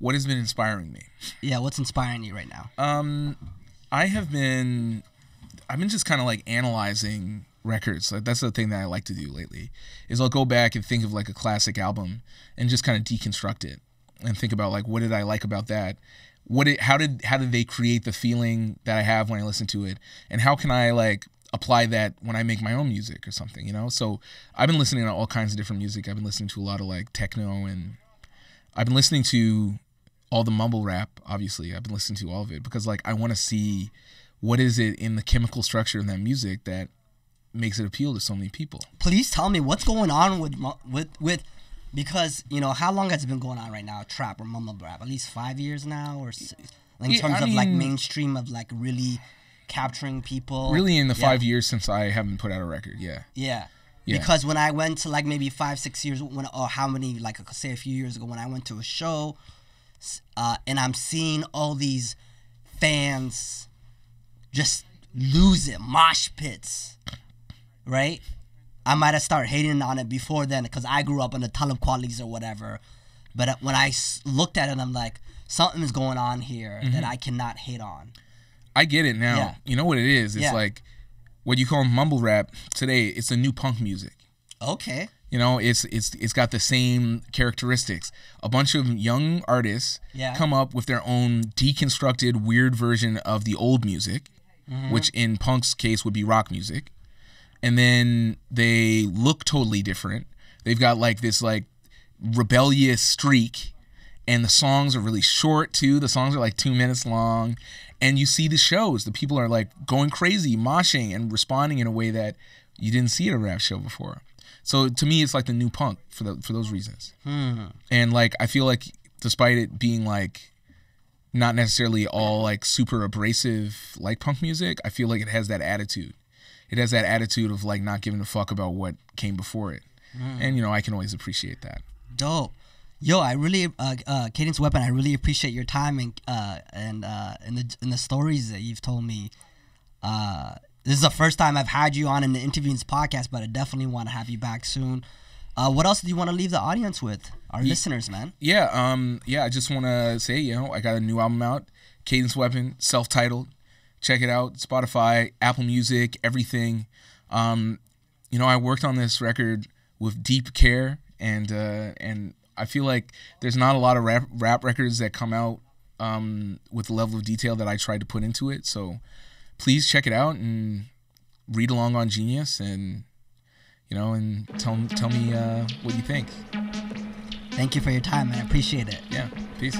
Speaker 2: What has been inspiring me?
Speaker 1: Yeah, what's inspiring you right now?
Speaker 2: I've been just kind of like analyzing records. Like, that's the thing that I like to do lately. Is I'll go back and think of like a classic album and just kind of deconstruct it and think about like, what did I like about that? How did they create the feeling that I have when I listen to it, and how can I like apply that when I make my own music or something, you know? So I've been listening to all kinds of different music. I've been listening to a lot of like techno, and I've been listening to all the mumble rap. Obviously, I've been listening to all of it because like I want to see what is it in the chemical structure of that music that makes it appeal to so many people.
Speaker 1: Please tell me what's going on with because, you know, how long has it been going on right now, trap or mumble rap? At least 5 years now, or in terms of like mainstream of like really capturing people?
Speaker 2: Really in the 5 years since I haven't put out a record, yeah.
Speaker 1: Yeah. Because when I went to like maybe 5-6 years, or how many, like say a few years ago, when I went to a show, and I'm seeing all these fans just lose it, mosh pits, right? I might have started hating on it before then because I grew up in the Talib Kweli's or whatever. But when I looked at it, I'm like, something is going on here that I cannot hate on.
Speaker 2: I get it now.
Speaker 1: Yeah.
Speaker 2: You know what it is? It's like what you call mumble rap today. It's the new punk music.
Speaker 1: Okay.
Speaker 2: You know, it's got the same characteristics. A bunch of young artists come up with their own deconstructed, weird version of the old music, which in punk's case would be rock music. And then they look totally different. They've got like this like rebellious streak, and the songs are really short too. The songs are like 2 minutes long, and you see the shows. The people are like going crazy, moshing, and responding in a way that you didn't see at a rap show before. So to me, it's like the new punk for those reasons. And like I feel like despite it being like not necessarily all like super abrasive like punk music, I feel like it has that attitude. It has that attitude of like not giving a fuck about what came before it. And, you know, I can always appreciate that.
Speaker 1: Dope. Yo, I really, Cadence Weapon, I really appreciate your time and the stories that you've told me. This is the first time I've had you on in the Interviews podcast, but I definitely want to have you back soon. What else do you want to leave the audience with, our listeners, man?
Speaker 2: Yeah, I just want to say, you know, I got a new album out, Cadence Weapon, self-titled. Check it out, Spotify, Apple Music, everything. You know, I worked on this record with deep care, and I feel like there's not a lot of rap records that come out with the level of detail that I tried to put into it. So please check it out and read along on Genius, and you know, and tell me what you think.
Speaker 1: Thank you for your time, man. I appreciate it.
Speaker 2: Yeah, peace.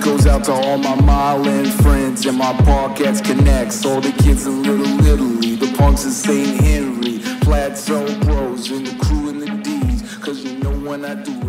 Speaker 4: Goes out to all my mile-in friends and my Parkettes connects. All the kids in Little Italy, the punks in St. Henry, Plateau Bros, and the crew in the D's. Cause you know when I do it.